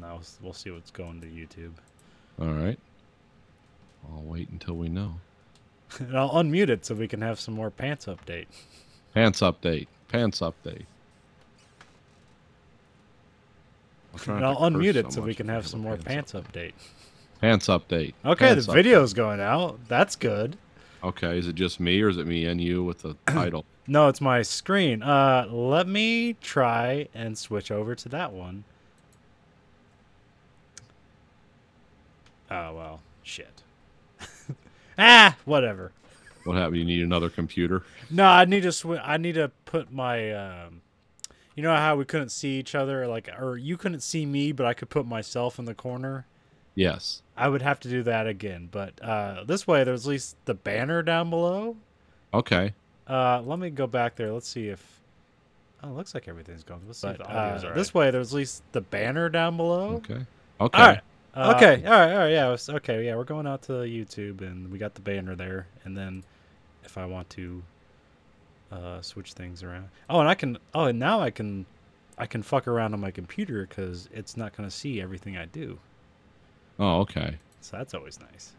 know. We'll see what's going to YouTube. All right. I'll wait until we know. And I'll unmute it so we can have some more pants update. Pants update. Pants update. And I'll unmute it so we can have some more pants update. Pants update. Okay, Pants the video's going out. That's good. Okay, is it just me or is it me and you with the title? No, it's my screen. Let me try and switch over to that one. Oh, well, shit. Whatever. What happened? You need another computer? No, I need to put my you know how we couldn't see each other, or you couldn't see me, but I could put myself in the corner? Yes. I would have to do that again, but this way there's at least the banner down below. Okay. Let me go back there. Let's see if it looks like everything's going. Let's see if the audio's all right. This way there's at least the banner down below. Okay. Okay. All right. Okay. All right. Yeah. Okay. Yeah. We're going out to YouTube, and we got the banner there. And then, if I want to switch things around. Oh, and I can. Oh, and now I can fuck around on my computer because it's not going to see everything I do. Oh, okay. So that's always nice.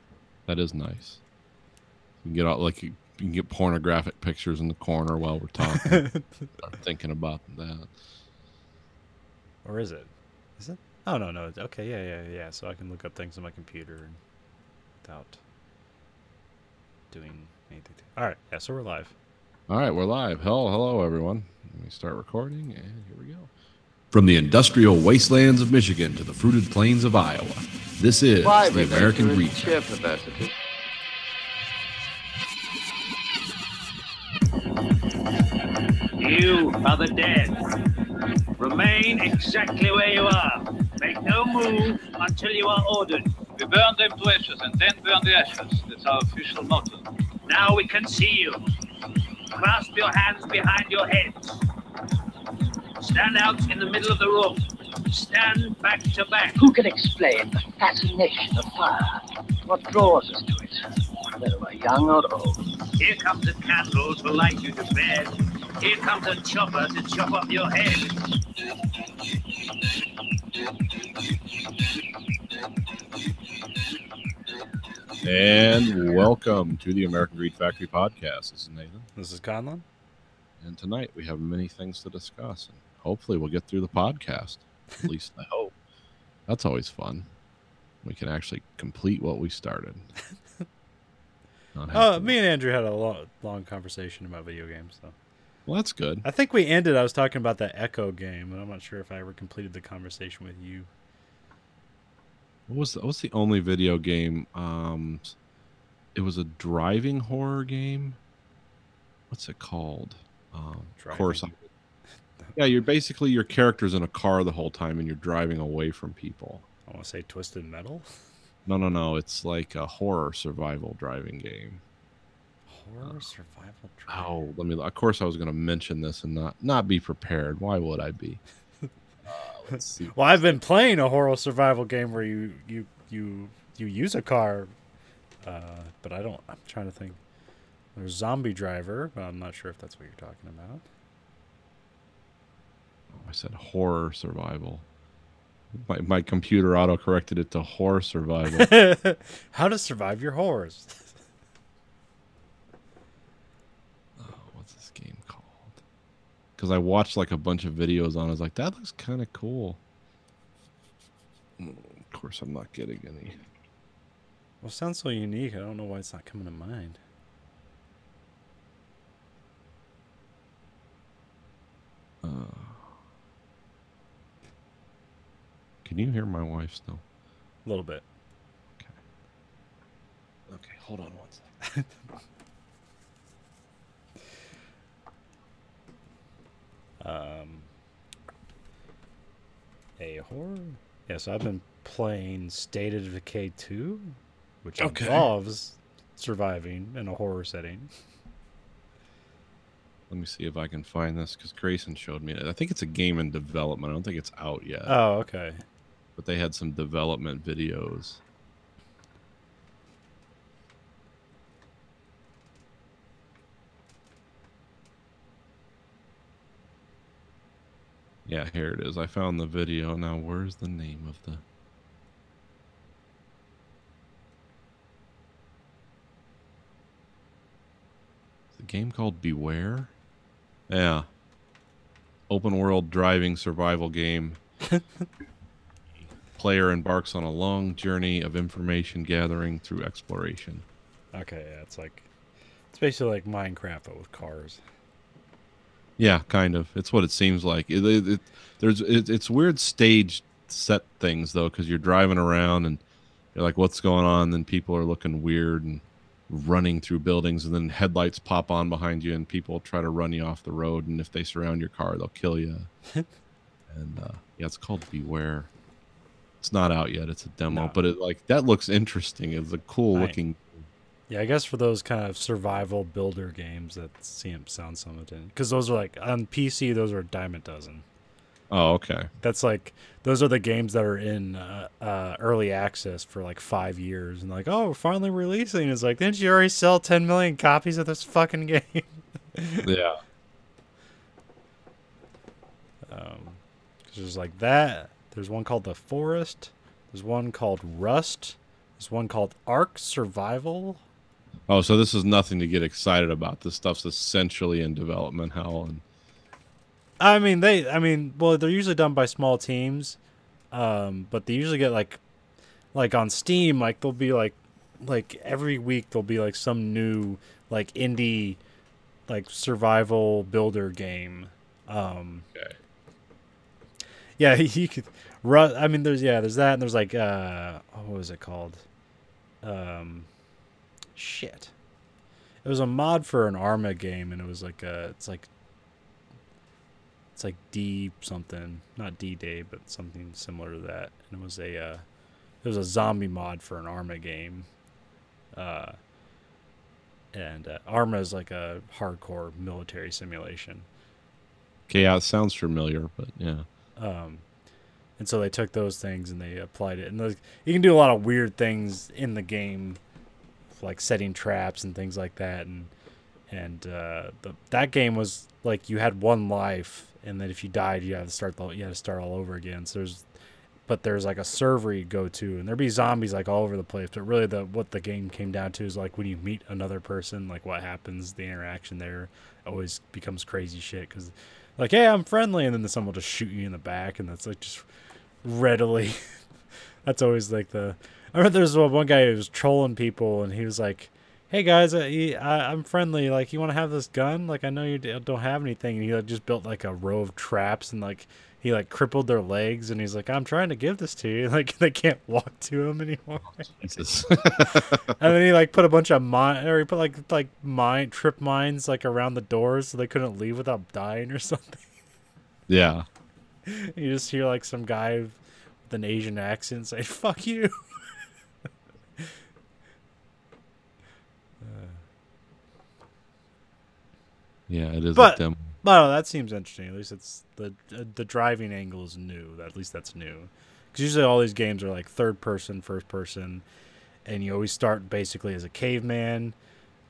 That is nice. You can get out you can get pornographic pictures in the corner while we're talking. Start thinking about that. Or is it? Is it? Oh no. Okay. Yeah. So I can look up things on my computer without doing anything. All right. Yeah. So we're live. All right, we're live. Hello, everyone. Let me start recording, and here we go. From the industrial wastelands of Michigan to the fruited plains of Iowa, this is the American Greed. You are the dead. Remain exactly where you are. Make no move until you are ordered. We burn them to ashes and then burn the ashes. That's our official motto. Now we can see you. Clasp your hands behind your heads. Stand out in the middle of the room. Stand back to back. Who can explain the fascination of fire? What draws us to it, whether we're young or old? Here comes a candle to light you to bed. Here comes a chopper to chop off your head. And welcome to the American Greed Factory podcast. This is Nathan. This is Conlon. And tonight we have many things to discuss. And hopefully we'll get through the podcast. At least I hope. That's always fun. We can actually complete what we started. Me and Andrew had a long conversation about video games, though. Well, that's good. I think we ended. I was talking about that Echo game, and I'm not sure if I ever completed the conversation with you. What was the only video game? It was a driving horror game. What's it called? Of course. Yeah, you're basically your character's in a car the whole time, and you're driving away from people. I want to say Twisted Metal. No. It's like a horror survival driving game. Horror survival driving. Oh, of course, I was going to mention this and not be prepared. Why would I be? Let's see. Well, I've been playing a horror survival game where you use a car, but I don't. I'm trying to think. There's Zombie Driver, but I'm not sure if that's what you're talking about. I said horror survival. My computer auto-corrected it to horror survival. How to survive your horrors. What's this game called? Because I watched like a bunch of videos on it. I was like, that looks kind of cool. Of course, I'm not getting any. Well, it sounds so unique. I don't know why it's not coming to mind. Can you hear my wife still? A little bit. Okay, hold on one second. A horror? Yeah, so I've been playing State of Decay 2, which involves surviving in a horror setting. Let me see if I can find this, because Grayson showed me it. I think it's a game in development. I don't think it's out yet. Oh, okay. But they had some development videos. Yeah, here it is. I found the video. Now, where's the name of the... Is the game called Beware? Yeah. Open world driving survival game. Player embarks on a long journey of information gathering through exploration. Okay, yeah, it's basically like Minecraft but with cars. Yeah, kind of. It's what it seems like. It's weird stage set things though, because you're driving around and you're like, "What's going on?" And then people are looking weird and running through buildings, and then headlights pop on behind you, and people try to run you off the road. And if they surround your car, they'll kill you. And yeah, it's called Beware. It's not out yet. It's a demo, but that looks interesting. It's a cool looking. Yeah, I guess for those kind of survival builder games, that sounds something. Because those are like on PC, those are a dime a dozen. Oh, okay. That's like those are the games that are in early access for like 5 years, and like, oh, we're finally releasing. It's like, didn't you already sell 10 million copies of this fucking game? Yeah. Because there's like that. There's one called The Forest. There's one called Rust. There's one called Ark Survival. Oh, so this is nothing to get excited about. This stuff's essentially in development hell. And well, they're usually done by small teams, but they usually get like on Steam, like they'll be like every week there'll be like some new like indie like survival builder game. Okay. Yeah, you could. I mean, there's that, and there's like what was it called? Shit. It was a mod for an Arma game, and it was like it's like D something, not D-Day, but something similar to that. And it was a zombie mod for an Arma game. And Arma is like a hardcore military simulation. Okay, yeah, it sounds familiar, but yeah. And so they took those things and they applied it. And you can do a lot of weird things in the game, like setting traps and things like that. And that game was like you had one life, and then if you died, you had to start all over again. So there's like a server you go to, and there'd be zombies like all over the place. But really, what the game came down to is like when you meet another person, like what happens, the interaction there always becomes crazy shit. Because like, hey, I'm friendly, and then someone will just shoot you in the back, and that's like just readily. That's always like I remember there's one guy who was trolling people, and he was like, hey guys, I'm friendly, like you want to have this gun, like I know you don't have anything, and he like just built like a row of traps, and like he like crippled their legs, and he's like, I'm trying to give this to you, like they can't walk to him anymore. Jesus. And then he like put a bunch of he put like trip mines like around the doors so they couldn't leave without dying or something. Yeah. You just hear like some guy with an Asian accent say, fuck you. Yeah, it is a demo. But that seems interesting. At least it's the driving angle is new. At least that's new. Because usually all these games are like third person, first person, and you always start basically as a caveman.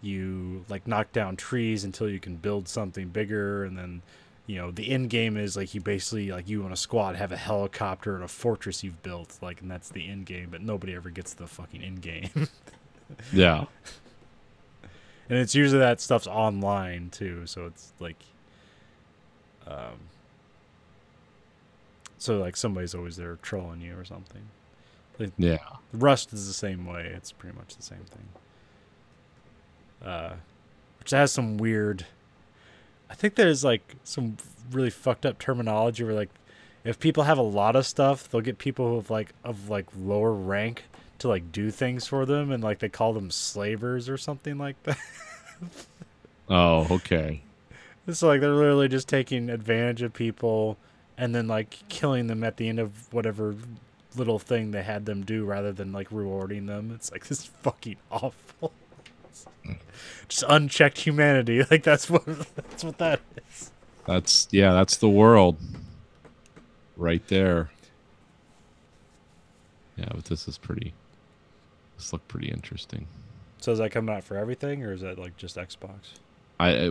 You like knock down trees until you can build something bigger, and then the end game is like you basically like you and a squad have a helicopter and a fortress you've built, like, and that's the end game. But nobody ever gets the fucking end game. Yeah. And it's usually that stuff's online too, so it's like, so like somebody's always there trolling you or something. Yeah. Rust is the same way. It's pretty much the same thing. Which has some weird. I think there's like some really fucked up terminology where like, if people have a lot of stuff, they'll get people of lower rank to like do things for them, and like they call them slavers or something like that. Oh, okay. It's like they're literally just taking advantage of people and then like killing them at the end of whatever little thing they had them do rather than like rewarding them. It's like, this is fucking awful. Just unchecked humanity. Like that's what that is. That's the world right there. Yeah, but this looked pretty interesting. So is that coming out for everything, or is that like just Xbox? I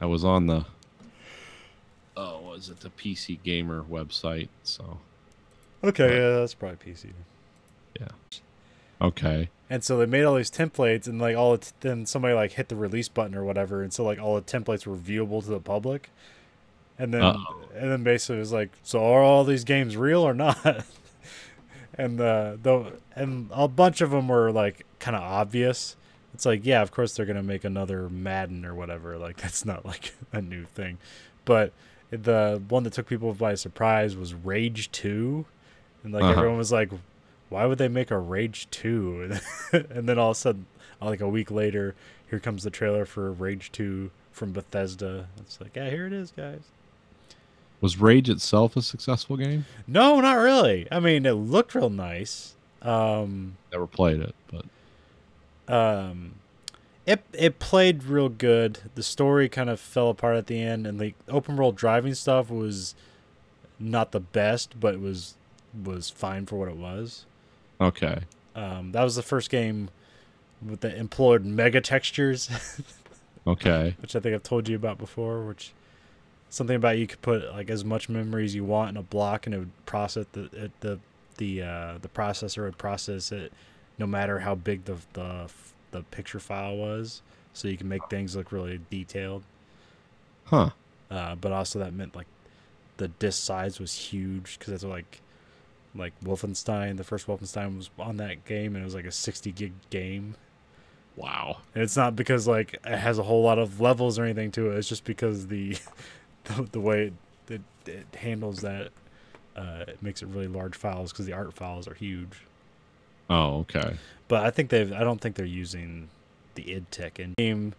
was on the was it the PC Gamer website? So Okay, yeah, that's probably PC. yeah. Okay. And so they made all these templates, and like then somebody like hit the release button or whatever, and so like all the templates were viewable to the public. And then basically it was like, so are all these games real or not? And and a bunch of them were like kind of obvious. It's like, yeah, of course they're gonna make another Madden or whatever. Like that's not like a new thing. But the one that took people by surprise was Rage 2, and like everyone was like, why would they make a Rage 2? And then all of a sudden, like a week later, here comes the trailer for Rage 2 from Bethesda. It's like, yeah, here it is, guys. Was Rage itself a successful game? No, not really. I mean, it looked real nice. Never played it, but it played real good. The story kind of fell apart at the end, and the open world driving stuff was not the best, but it was fine for what it was. Okay. That was the first game with the employed mega textures. Okay. Which I think I've told you about before, which something about you could put like as much memory as you want in a block, and it would process the processor would process it no matter how big the picture file was, so you can make things look really detailed. Huh. But also that meant like the disk size was huge, because that's like Wolfenstein. The first Wolfenstein was on that game, and it was like a 60 gig game. Wow. And it's not because like it has a whole lot of levels or anything to it. It's just because the way it handles that, it makes it really large files, because the art files are huge. Oh, okay. But I don't think they're using the id Tech. And game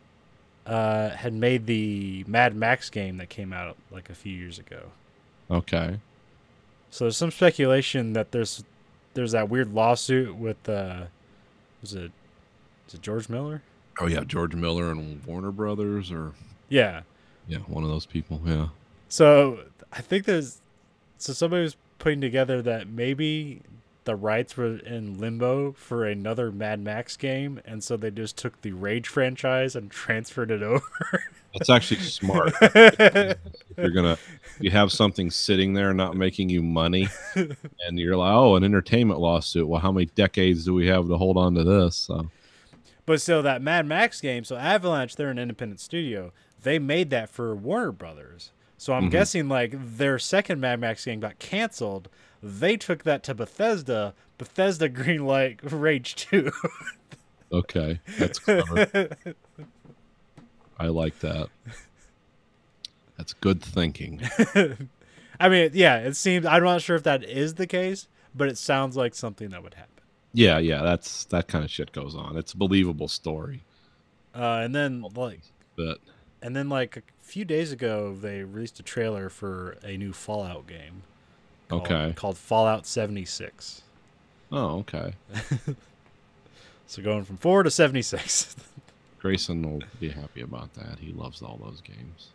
had made the Mad Max game that came out like a few years ago. Okay. So there's some speculation that there's that weird lawsuit with is it George Miller? Oh yeah, George Miller and Warner Brothers, or yeah, one of those people. Yeah. So I think somebody was putting together that maybe the rights were in limbo for another Mad Max game, and so they just took the Rage franchise and transferred it over. That's actually smart. You have something sitting there not making you money, and you're like, oh, an entertainment lawsuit. Well, how many decades do we have to hold on to this? So. But so that Mad Max game, so Avalanche, they're an independent studio. They made that for Warner Brothers. So I'm guessing like their second Mad Max game got canceled. They took that to Bethesda. Bethesda greenlight Rage 2. Okay, that's clever. I like that. That's good thinking. I mean, yeah, it seems, I'm not sure if that is the case, but it sounds like something that would happen. Yeah, that kind of shit goes on. It's a believable story. And then like a few days ago, they released a trailer for a new Fallout game. Called Fallout 76. Oh, okay. So going from 4 to 76. Grayson will be happy about that. He loves all those games.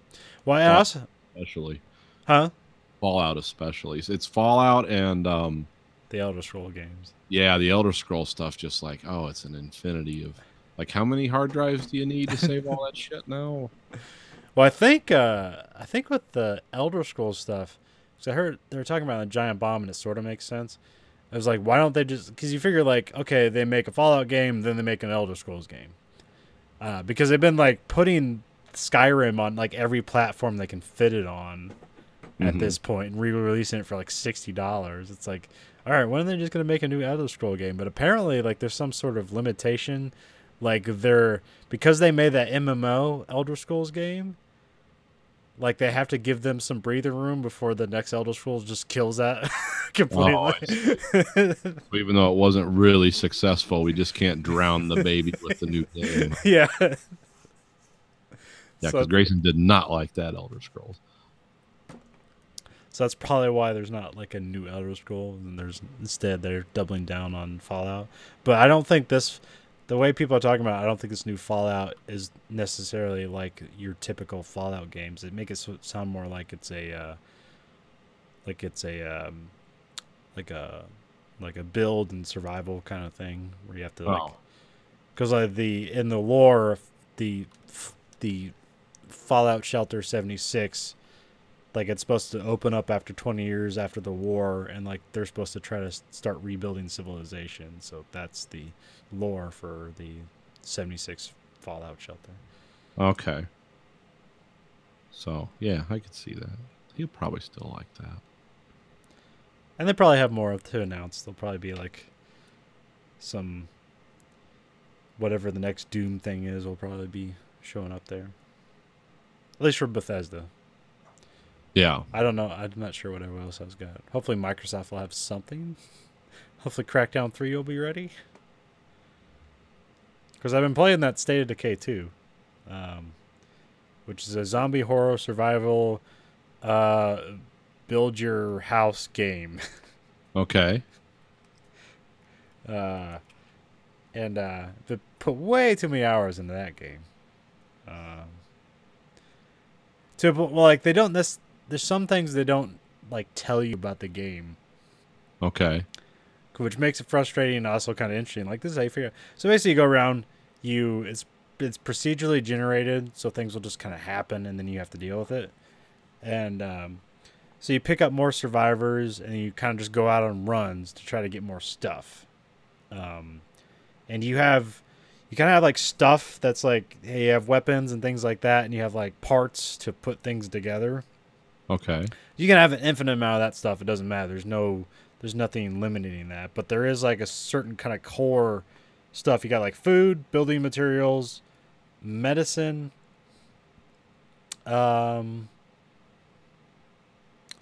Well, and also, especially, Fallout especially. It's Fallout and the Elder Scroll games. Yeah, the Elder Scroll stuff. Just like, oh, it's an infinity of like, how many hard drives do you need to save all that shit now? Well, I think with the Elder Scrolls stuff, because I heard they were talking about a giant bomb, and it sort of makes sense. I was like, why don't they just? Because you figure like, okay, they make a Fallout game, then they make an Elder Scrolls game. Because they've been like putting Skyrim on like every platform they can fit it on at this point, and re-releasing it for like $60. It's like, all right, when are they just gonna make a new Elder Scroll game? But apparently, like, there's some sort of limitation. Like because they made that MMO Elder Scrolls game, like they have to give them some breathing room before the next Elder Scrolls just kills that completely. Oh, even though it wasn't really successful, we just can't drown the baby with the new game. Yeah. Yeah, because Grayson did not like that Elder Scrolls. So that's probably why there's not like a new Elder Scrolls, and instead they're doubling down on Fallout. But I don't think the way people are talking about it, I don't think this new Fallout is necessarily like your typical Fallout games. It makes it sound more like it's a build and survival kind of thing, where you have to because in the lore, the Fallout Shelter 76 like it's supposed to open up after 20 years after the war, and like they're supposed to try to start rebuilding civilization. So that's the lore for the 76 Fallout shelter. Okay. So yeah, I could see that. He'll probably still like that. And they probably have more to announce. There'll probably be like some whatever the next Doom thing is will probably be showing up there. At least for Bethesda. Yeah. I don't know. I'm not sure what everyone else has got. Hopefully Microsoft will have something. Hopefully Crackdown 3 will be ready. Because I've been playing that State of Decay 2. Which is a zombie horror survival build your house game. Okay. They put way too many hours into that game. They don't. There's some things they don't like tell you about the game. Okay. Which makes it frustrating and also kind of interesting. Like this is how you figure. So basically, you go around. It's procedurally generated, so things will just kind of happen, and then you have to deal with it. And so you pick up more survivors, and you kind of just go out on runs to try to get more stuff. And you kind of have like stuff that's like, hey, you have weapons and things like that, and you have like parts to put things together. Okay. You can have an infinite amount of that stuff. It doesn't matter. There's nothing limiting that, but there is like a certain kind of core stuff. You got like food, building materials, medicine. Is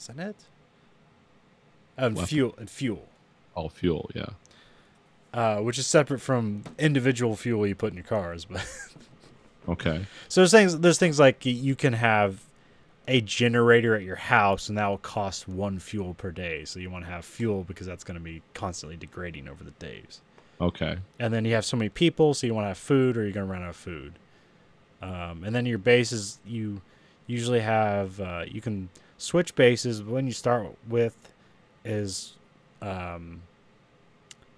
that it? And fuel. All fuel, yeah. Which is separate from individual fuel you put in your cars, but okay. So there's things like you can have a generator at your house, and that will cost 1 fuel per day. So you want to have fuel because that's going to be constantly degrading over the days. Okay. And then you have so many people, so you want to have food, or you're going to run out of food. And then your bases, you usually have you can switch bases. But when you start with is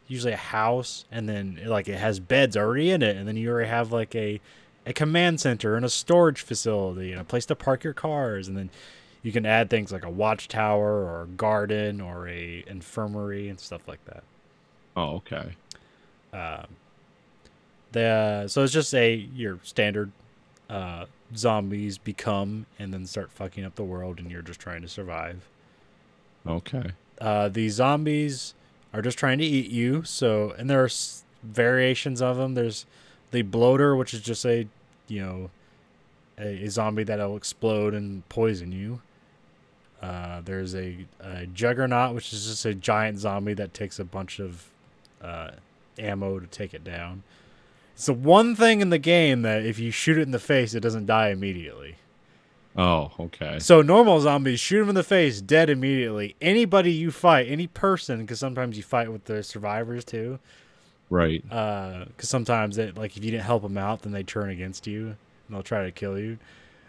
usually a house, and then like it has beds already in it, and then you already have like a command center and a storage facility and a place to park your cars, and then you can add things like a watchtower or a garden or a infirmary and stuff like that. Oh, okay. So it's just your standard zombies become and then start fucking up the world, and you're just trying to survive. Okay. The zombies are just trying to eat you. So, and there are variations of them. There's the bloater, which is just a zombie that'll explode and poison you. There's a juggernaut, which is just a giant zombie that takes a bunch of ammo to take it down. It's the one thing in the game that if you shoot it in the face, it doesn't die immediately. Oh, okay. So normal zombies, shoot them in the face, dead immediately. Anybody you fight, any person, because sometimes you fight with the survivors too. Right. Because sometimes if you didn't help them out, then they turn against you and they'll try to kill you.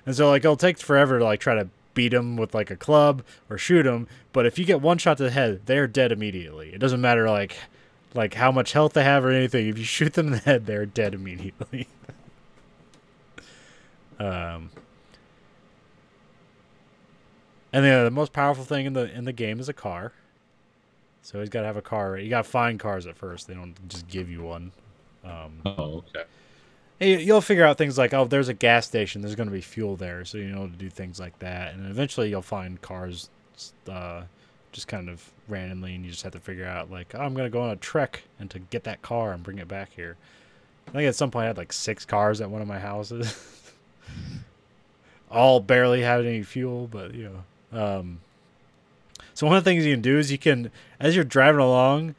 And so like it'll take forever to like try to beat them with like a club or shoot them. But if you get one shot to the head, they're dead immediately. It doesn't matter like how much health they have or anything. If you shoot them in the head, they're dead immediately. And the most powerful thing in the game is a car. So he's got to have a car. You got to find cars at first. They don't just give you one. Okay. You'll figure out things like, oh, there's a gas station. There's going to be fuel there. So you know to do things like that. And eventually you'll find cars just kind of randomly. And you just have to figure out, like, oh, I'm going to go on a trek and to get that car and bring it back here. I think at some point I had like 6 cars at one of my houses. All barely had any fuel, but, you know. So one of the things you can do is as you're driving along,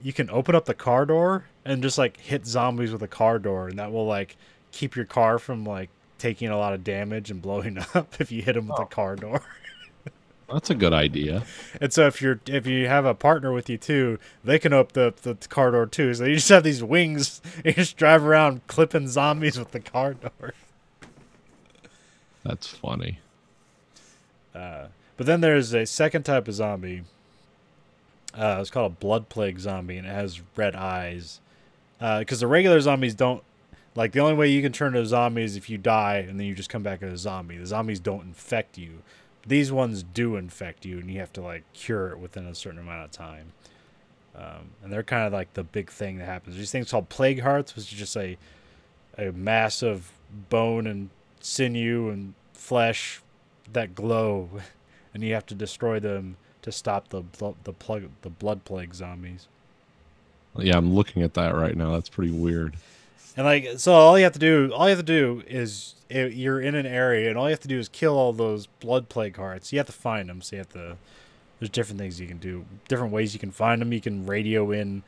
you can open up the car door and just like hit zombies with a car door, and that will like keep your car from like taking a lot of damage and blowing up if you hit them with the car door. That's a good idea. And so if you have a partner with you too, they can open the car door too. So you just have these wings and you just drive around clipping zombies with the car door. That's funny. But then there's a second type of zombie. It's called a blood plague zombie, and it has red eyes. Because the regular zombies don't... Like, the only way you can turn to a zombie is if you die, and then you just come back as a zombie. The zombies don't infect you. these ones do infect you, and you have to like cure it within a certain amount of time. And they're kind of like the big thing that happens. These things called plague hearts, which is just a mass of bone and sinew and flesh that glow, and you have to destroy them to stop the blood plague zombies. Yeah, I'm looking at that right now. That's pretty weird. And like, so all you have to do is you're in an area, and all you have to do is kill all those blood plague hearts. You have to find them, so you have to. There's different things you can do, different ways you can find them. You can radio in,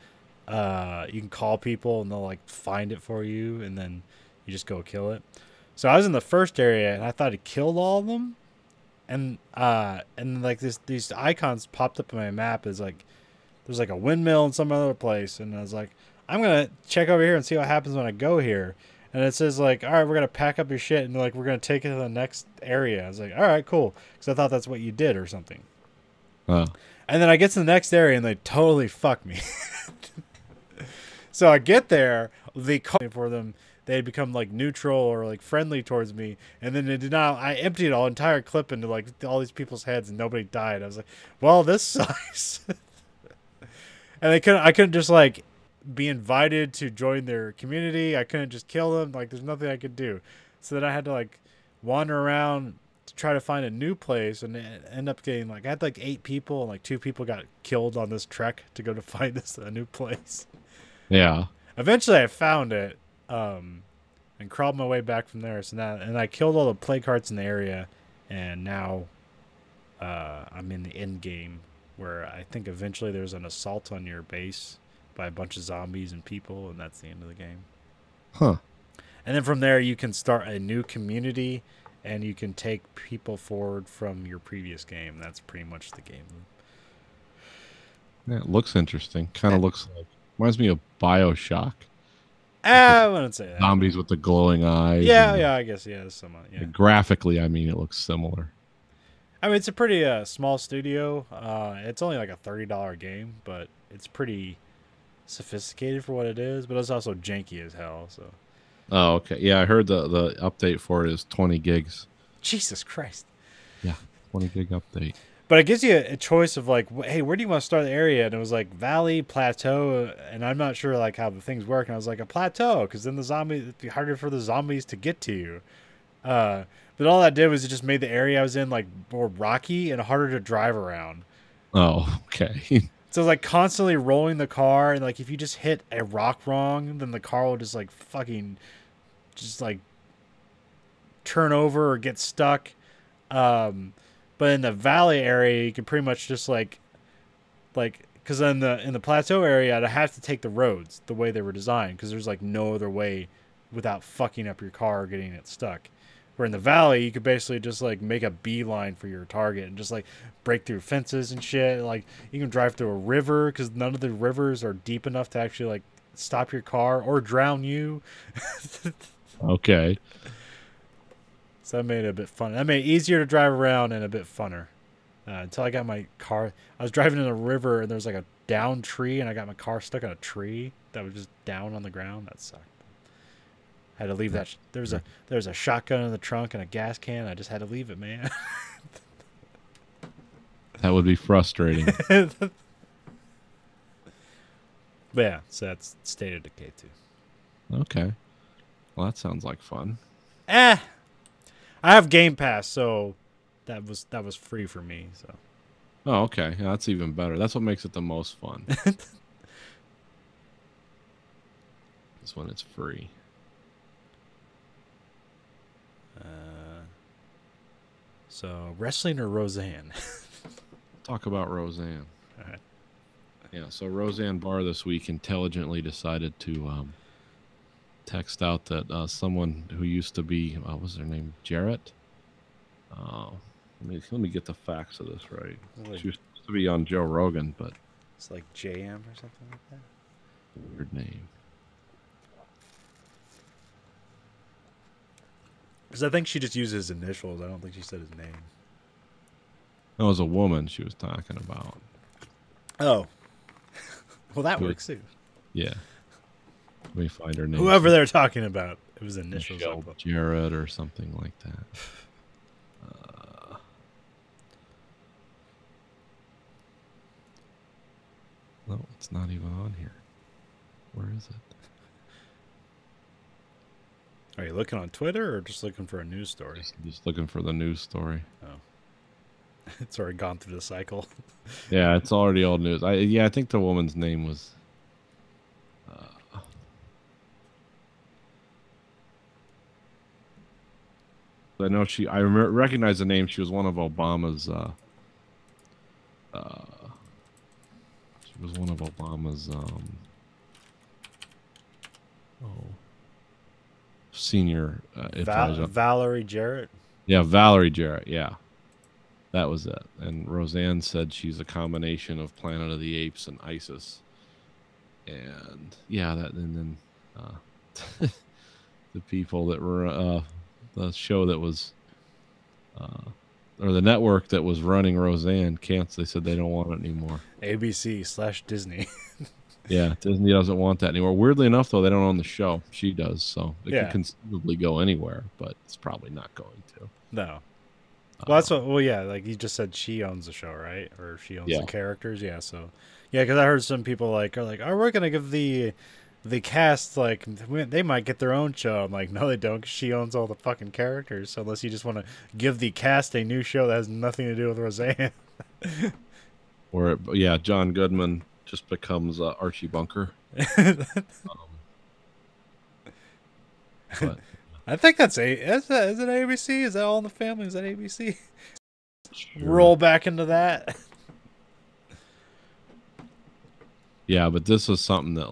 you can call people, and they'll like find it for you, and then you just go kill it. So I was in the first area, and I thought it killed all of them, and like these icons popped up on my map as like there's like a windmill in some other place, and I was like, I'm gonna check over here and see what happens when I go here. And it says like, all right, we're gonna pack up your shit, and like we're gonna take it to the next area. I was like, all right, cool, because I thought that's what you did or something. Oh. And then I get to the next area, and they totally fuck me. So I get there, they call me for them. They become like neutral or like friendly towards me, and then they did not. I emptied all entire clip into like all these people's heads, and nobody died. I was like, well, this sucks. And I couldn't just like be invited to join their community. I couldn't just kill them. Like, there's nothing I could do. So then I had to like wander around to try to find a new place, and end up getting like, I had like 8 people, and like 2 people got killed on this trek to go to find a new place. Yeah. Eventually I found it, and crawled my way back from there. So now, and I killed all the plague hearts in the area, and now I'm in the end game, where I think eventually there's an assault on your base by a bunch of zombies and people, and that's the end of the game. Huh. And then from there you can start a new community, and you can take people forward from your previous game. That's pretty much the game. Yeah, it looks interesting. Kind of looks like, reminds me of BioShock. I wouldn't say that. Zombies with the glowing eyes. Yeah, I guess, yeah, somewhat, yeah. Graphically, I mean, it looks similar. I mean, it's a pretty small studio. It's only like a $30 game, but it's pretty sophisticated for what it is, but it's also janky as hell, so. Oh, okay. Yeah, I heard the update for it is 20 gigs. Jesus Christ. Yeah, 20 gig update. But it gives you a choice of like, hey, where do you want to start the area? And it was like valley, plateau, and I'm not sure like how the things work. And I was like, a plateau, because then it'd be harder for the zombies to get to you. But all that did was it just made the area I was in like more rocky and harder to drive around. Oh, okay. So like constantly rolling the car, and like if you just hit a rock wrong, then the car will just like fucking just like turn over or get stuck. But in the valley area, you can pretty much just like, because in the plateau area, I'd have to take the roads the way they were designed, because there's like no other way without fucking up your car or getting it stuck. Where in the valley, you could basically just like make a beeline for your target and just like break through fences and shit. Like you can drive through a river, because none of the rivers are deep enough to actually like stop your car or drown you. Okay. So that made it a bit fun. That made it easier to drive around and a bit funner. Until I got my car. I was driving in a river, and there was like a down tree, and I got my car stuck on a tree that was just down on the ground. That sucked. I had to leave that. There was a shotgun in the trunk and a gas can. I just had to leave it, man. That would be frustrating. But yeah, so that's State of Decay 2. Okay. Well, that sounds like fun. I have Game Pass, so that was free for me. So. Oh, okay. Yeah, that's even better. That's what makes it the most fun. This one, it's free. So wrestling or Roseanne? Talk about Roseanne. All right. Yeah. So Roseanne Barr this week intelligently decided to text out that someone who used to be, what was their name? Jarrett? Let me get the facts of this right. She was supposed to be on Joe Rogan, but It's like JM or something like that. Weird name. Because I think she just used his initials. I don't think she said his name. That was a woman she was talking about. Oh. Well, that works too. Yeah. Let me find her name. Whoever they're talking about. It was initials. Michelle Jarrett or something like that. No, it's not even on here. Where is it? Are you looking on Twitter or just looking for a news story? Just looking for the news story. Oh. It's already gone through the cycle. Yeah, it's already old news. I think the woman's name was... I know I recognize the name. She was one of Obama's... senior advisor. Valerie Jarrett? Yeah, Valerie Jarrett, yeah. That was it. And Roseanne said she's a combination of Planet of the Apes and ISIS. And yeah, then the people that were the show that was or the network that was running Roseanne they said they don't want it anymore. ABC/Disney. Yeah, Disney doesn't want that anymore. Weirdly enough, though, they don't own the show. She does, so it Yeah. could conceivably go anywhere, but it's probably not going to. No. Well, that's what. Well, yeah, like you just said, she owns the show, right? Or she owns Yeah. the characters. Yeah. So, yeah, because I heard some people are like, oh, we're gonna give the cast they might get their own show. I'm like, no, they don't. 'Cause she owns all the fucking characters. So unless you just want to give the cast a new show that has nothing to do with Roseanne. Or John Goodman just becomes Archie Bunker. But I think is it ABC? Is that All in the Family? Is that ABC? sure. Roll back into that. Yeah, but this was something that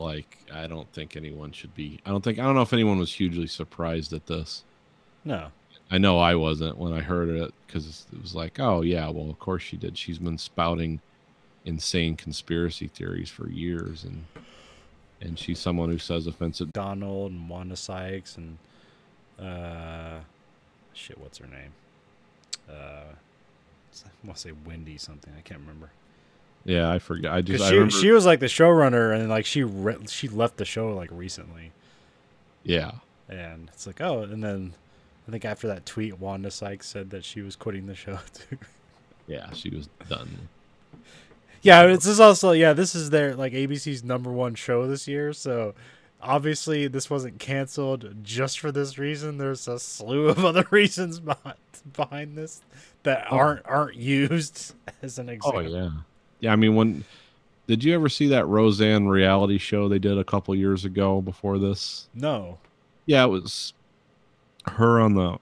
I don't think anyone should be. I don't know if anyone was hugely surprised at this. No. I know I wasn't when I heard it, because it was like, oh yeah, well of course she did. She's been spouting insane conspiracy theories for years, and she's someone who says offensive. Donald and Wanda Sykes and what's her name? I want to say Wendy something. I can't remember. Yeah, I forget. I remember she was like the showrunner, and she left the show recently. Yeah. And it's like, oh, and then I think after that tweet, Wanda Sykes said that she was quitting the show too. Yeah, she was done. Yeah, this is their ABC's #1 show this year, so obviously this wasn't canceled just for this reason. There's a slew of other reasons behind this that aren't used as an example. Oh yeah. Yeah, I mean, did you ever see that Roseanne reality show they did a couple years ago before this? No. Yeah, it was her on the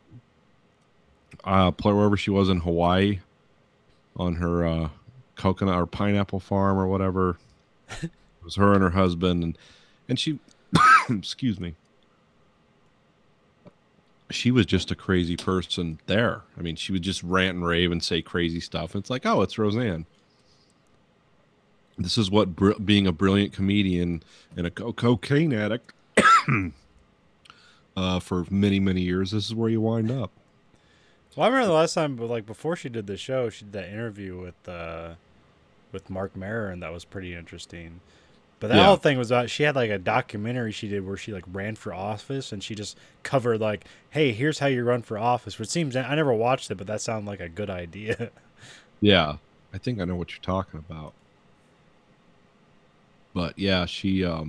wherever she was in Hawaii on her coconut or pineapple farm or whatever. It was her and her husband, and she excuse me. She was just a crazy person there. I mean, she would just rant and rave and say crazy stuff. And it's like, oh, it's Roseanne. This is what being a brilliant comedian and a cocaine addict for many, many years, this is where you wind up. Well, I remember the last time, before she did the show, she did that interview with Mark Maron, and that was pretty interesting. But that whole thing was about, she had a documentary she did where she ran for office, and she just covered hey, here's how you run for office. Which seems, I never watched it, but that sounded like a good idea. Yeah, I think I know what you're talking about. But yeah, she I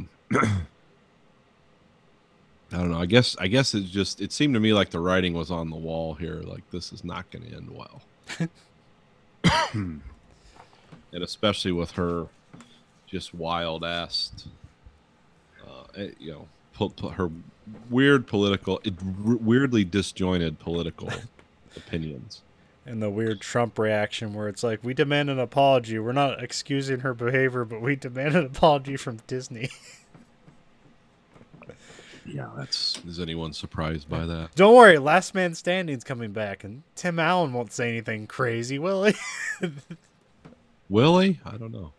don't know. I guess it seemed to me like the writing was on the wall here. This is not going to end well. And especially with her just wild ass, her weirdly disjointed political opinions. And the weird Trump reaction where it's we demand an apology. We're not excusing her behavior, but we demand an apology from Disney. Yeah, is anyone surprised by that? Don't worry, Last Man Standing's coming back, and Tim Allen won't say anything crazy, will he? Will he? I don't know.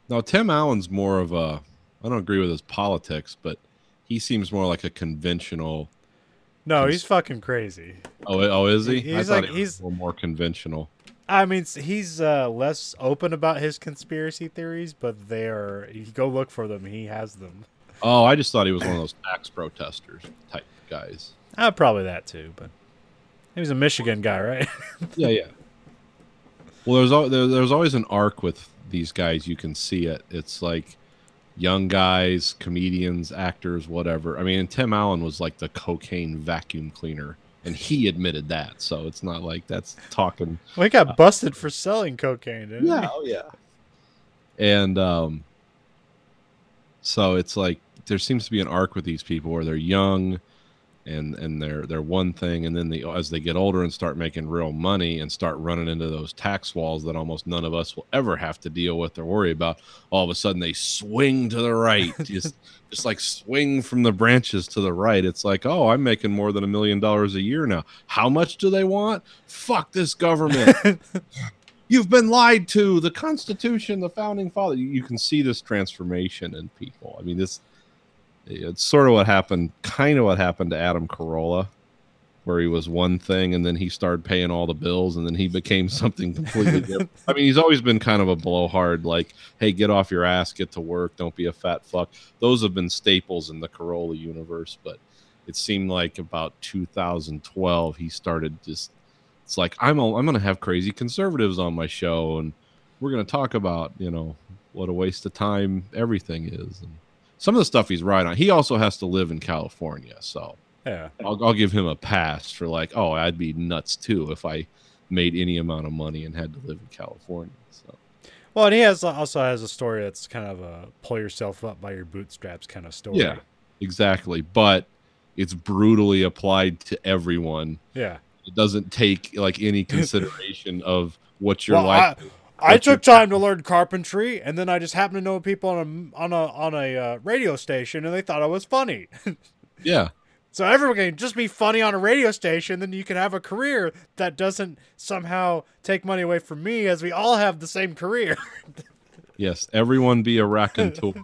No, Tim Allen's more of I don't agree with his politics, but he seems more like a conventional. No, he's fucking crazy. Oh, is he? He's I thought he was a little more conventional. I mean, he's less open about his conspiracy theories, but you go look for them, he has them. Oh, I just thought he was one of those tax protesters type guys. Probably that too, but he was a Michigan guy, right? Yeah. Well, there's always an arc with these guys, you can see it. It's like young guys, comedians, actors, whatever. I mean, and Tim Allen was like the cocaine vacuum cleaner, and he admitted that. So it's not like that's talking. Well, he got busted for selling cocaine, didn't he? Oh yeah. And so it's like there seems to be an arc with these people where they're young and they're one thing, and then as they get older and start making real money and start running into those tax walls that almost none of us will ever have to deal with or worry about, all of a sudden they swing to the right, just like swing from the branches to the right. It's like, oh, I'm making more than $1 million a year now. How much do they want? Fuck this government. You've been lied to. The Constitution, the founding father. You can see this transformation in people. I mean, it's sort of kind of what happened to Adam Carolla, where he was one thing and then he started paying all the bills and then he became something completely different. I mean, he's always been kind of a blowhard, like, hey, get off your ass, get to work, don't be a fat fuck. Those have been staples in the Carolla universe, but it seemed like about 2012 he started just, it's like, I'm going to have crazy conservatives on my show and we're going to talk about, what a waste of time everything is. And some of the stuff he's right on. He also has to live in California, so yeah, I'll give him a pass for like, oh, I'd be nuts too if I made any amount of money and had to live in California. So, well, and he also has a story that's kind of a pull yourself up by your bootstraps kind of story. Yeah, exactly. But it's brutally applied to everyone. Yeah, it doesn't take like any consideration of what your life. I took time to learn carpentry, and then I just happened to know people on a radio station, and they thought I was funny. Yeah. So everyone can just be funny on a radio station, then you can have a career that doesn't somehow take money away from me, as we all have the same career. Yes, everyone be a raconteur.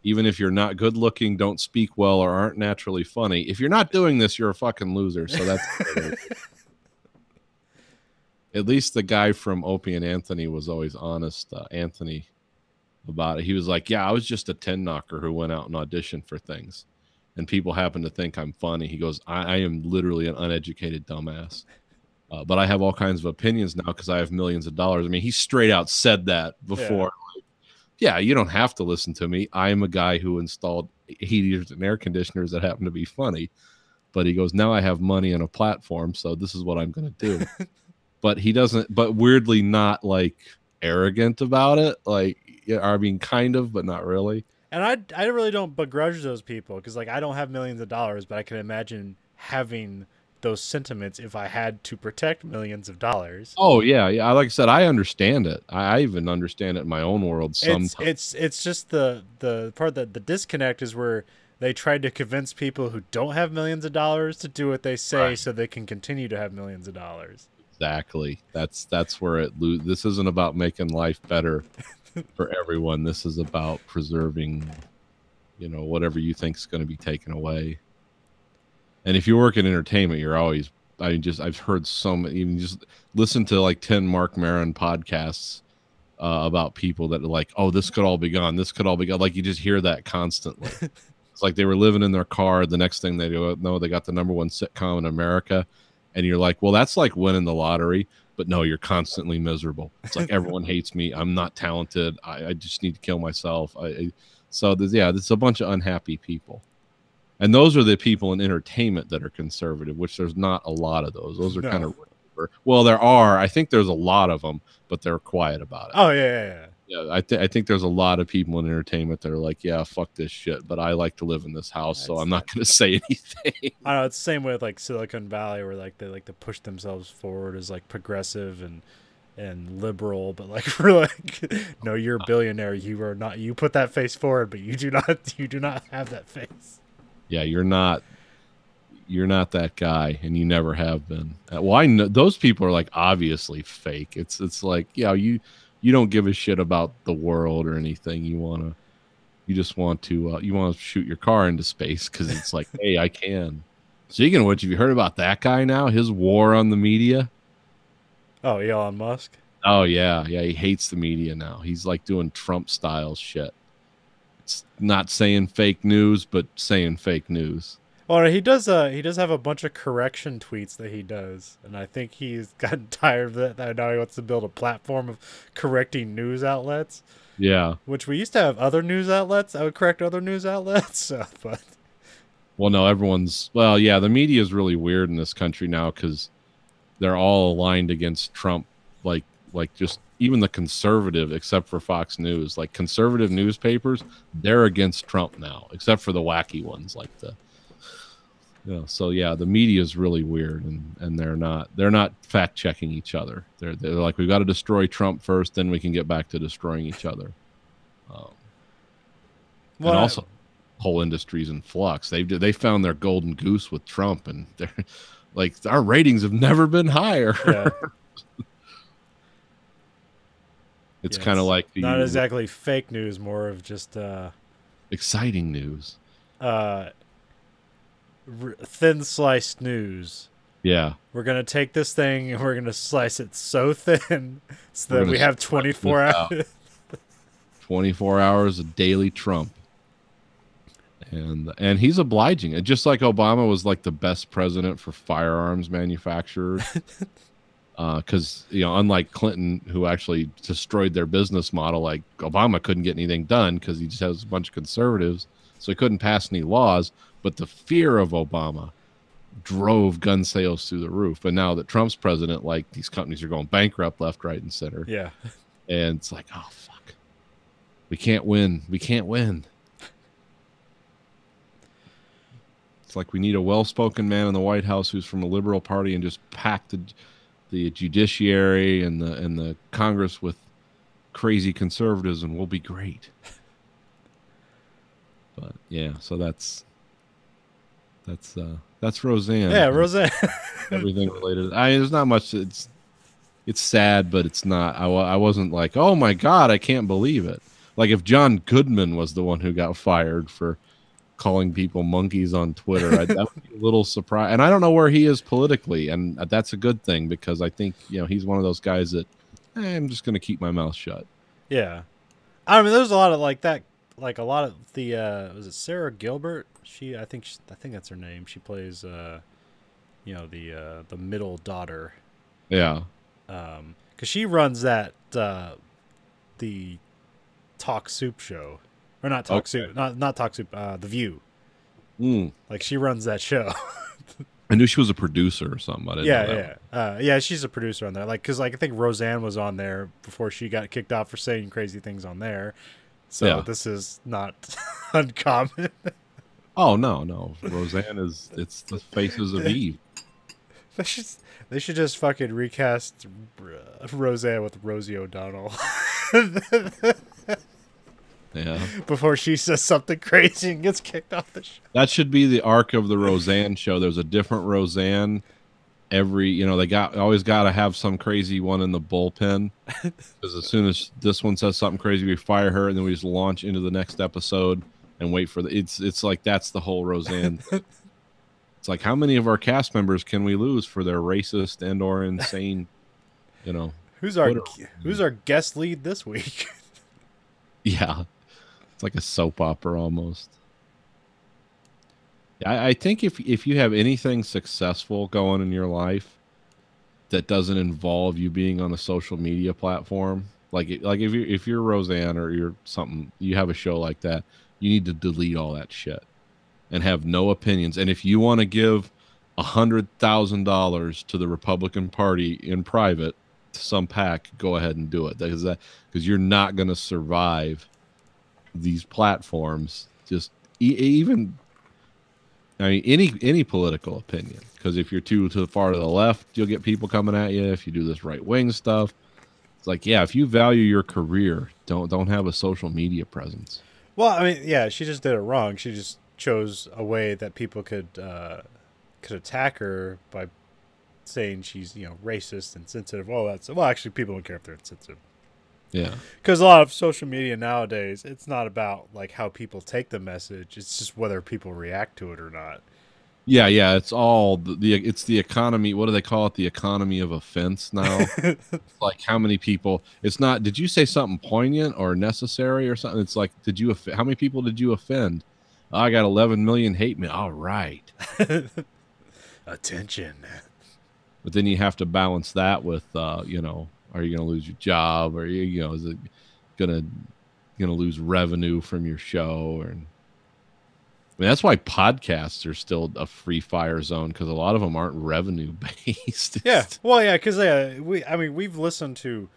Even if you're not good looking, don't speak well, or aren't naturally funny. If you're not doing this, you're a fucking loser. So that's at least the guy from Opie and Anthony was always honest, Anthony, about it. He was like, yeah, I was just a 10 knocker who went out and auditioned for things. And people happen to think I'm funny. He goes, I am literally an uneducated dumbass. But I have all kinds of opinions now because I have millions of dollars. I mean, he straight out said that before. Yeah. Like, yeah, you don't have to listen to me. I am a guy who installed heaters and air conditioners that happen to be funny. But he goes, now I have money and a platform, so this is what I'm going to do. But he doesn't, but weirdly not like arrogant about it. Like, I mean, kind of, but not really. And I really don't begrudge those people because, like, I don't have millions of dollars, but I can imagine having those sentiments if I had to protect millions of dollars. Oh yeah, yeah. Like I said, I understand it. I even understand it in my own world sometimes. It's just the part that the disconnect is where they tried to convince people who don't have millions of dollars to do what they say, right, so they can continue to have millions of dollars. Exactly. That's where this isn't about making life better for everyone. This is about preserving, whatever you think is going to be taken away. And if you work in entertainment, you're always, I've heard so many, even just listen to like 10 Mark Maron podcasts about people that are like, oh, this could all be gone. This could all be gone. Like, you just hear that constantly. It's like they were living in their car. The next thing they do, no, they got the #1 sitcom in America. And you're like, well, that's like winning the lottery. But no, you're constantly miserable. It's like everyone hates me. I'm not talented. I just need to kill myself. So there's a bunch of unhappy people. And those are the people in entertainment that are conservative, which there's not a lot of those. Those are kind of, well, there are. I think there's a lot of them, but they're quiet about it. Oh, yeah. Yeah, I think there's a lot of people in entertainment that are like, yeah, fuck this shit, but I like to live in this house, so I'm not going to say anything. I know, it's the same way with like Silicon Valley, where like they like to push themselves forward as like progressive and liberal, but like for like, no, you're a billionaire. You are not. You put that face forward, but you do not have that face. Yeah, you're not that guy, and you never have been. Well, I know those people are like obviously fake. It's like, yeah, you don't give a shit about the world or anything. You just want to shoot your car into space because it's like, hey, I can. Speaking of which, have you heard about that guy now? His war on the media. Oh, Elon Musk. Oh yeah, he hates the media now. He's like doing Trump style shit. It's not saying fake news, but saying fake news. Well, he does have a bunch of correction tweets that he does, and I think he's gotten tired of that. Now he wants to build a platform of correcting news outlets. Yeah. Which we used to have other news outlets. I would correct other news outlets. So, but well, no, the media is really weird in this country now because they're all aligned against Trump. Like just even the conservative, except for Fox News, like conservative newspapers, they're against Trump now, except for the wacky ones like the. So yeah, the media is really weird, and they're not fact checking each other. They're like, we've got to destroy Trump first, then we can get back to destroying each other. And also, whole industry's in flux. They found their golden goose with Trump, and they're like, our ratings have never been higher. Yeah. It's kind of like not exactly fake news, more of just exciting news. Thin sliced news. Yeah. We're going to take this thing and we're going to slice it so thin so that we have 24 hours. 24 hours of daily Trump. And he's obliging. Just like Obama was like the best president for firearms manufacturers. Because, unlike Clinton, who actually destroyed their business model, like Obama couldn't get anything done because he just has a bunch of conservatives. So he couldn't pass any laws. But the fear of Obama drove gun sales through the roof. But now that Trump's president, like, these companies are going bankrupt left, right, and center. Yeah. And it's like, oh, fuck. We can't win. We can't win. It's like we need a well-spoken man in the White House who's from a liberal party and just pack the judiciary and the Congress with crazy conservatives, and we'll be great. But yeah, so that's Roseanne. Yeah, Roseanne. Everything related. There's not much. It's sad, but it's not. I wasn't like, oh my God, I can't believe it. Like if John Goodman was the one who got fired for calling people monkeys on Twitter, that would be a little surprised. And I don't know where he is politically, and that's a good thing because I think he's one of those guys that I'm just going to keep my mouth shut. Yeah, I mean, there's a lot of like that. Like a lot of the was it Sarah Gilbert? I think that's her name. She plays the middle daughter. Yeah. Because she runs that the Talk Soup show, or not Talk Soup, not Talk Soup. The View. Like she runs that show. I knew she was a producer or something. I didn't know that she's a producer on there. Like because I think Roseanne was on there before she got kicked off for saying crazy things on there. So this is not uncommon. Oh no, Roseanne it's the faces of Eve. They should just fucking recast Roseanne with Rosie O'Donnell. Yeah. Before she says something crazy and gets kicked off the show. That should be the arc of the Roseanne show. There's a different Roseanne every, they always got to have some crazy one in the bullpen. Because as soon as this one says something crazy, we fire her, and then we just launch into the next episode and wait for it's like that's the whole Roseanne thing. It's like, how many of our cast members can we lose for their racist and or insane, Who's our guest lead this week? Yeah. It's like a soap opera almost. I think if you have anything successful going in your life that doesn't involve you being on a social media platform, like if you're Roseanne or you're something, you have a show like that, you need to delete all that shit and have no opinions. And if you want to give $100,000 to the Republican Party in private to some PAC, go ahead and do it because you're not going to survive these platforms. Just even. I mean, any political opinion, because if you're too far to the left, you'll get people coming at you. If you do this right wing stuff, it's like, if you value your career, don't have a social media presence. Well, I mean, yeah, she just did it wrong. She just chose a way that people could attack her by saying she's racist and sensitive. Well, actually, people don't care if they're insensitive. Yeah, because a lot of social media nowadays, it's not about like how people take the message; it's just whether people react to it or not. Yeah, it's all it's the economy. What do they call it? The economy of offense now. Like how many people? It's not. Did you say something poignant or necessary or something? It's like, how many people did you offend? I got 11 million hate me. All right. Attention. But then you have to balance that with, you know, are you going to lose your job? Or you know, is it going to lose revenue from your show? Or, I mean, that's why podcasts are still a free fire zone, because a lot of them aren't revenue based. Yeah. Well, yeah, because we've listened to,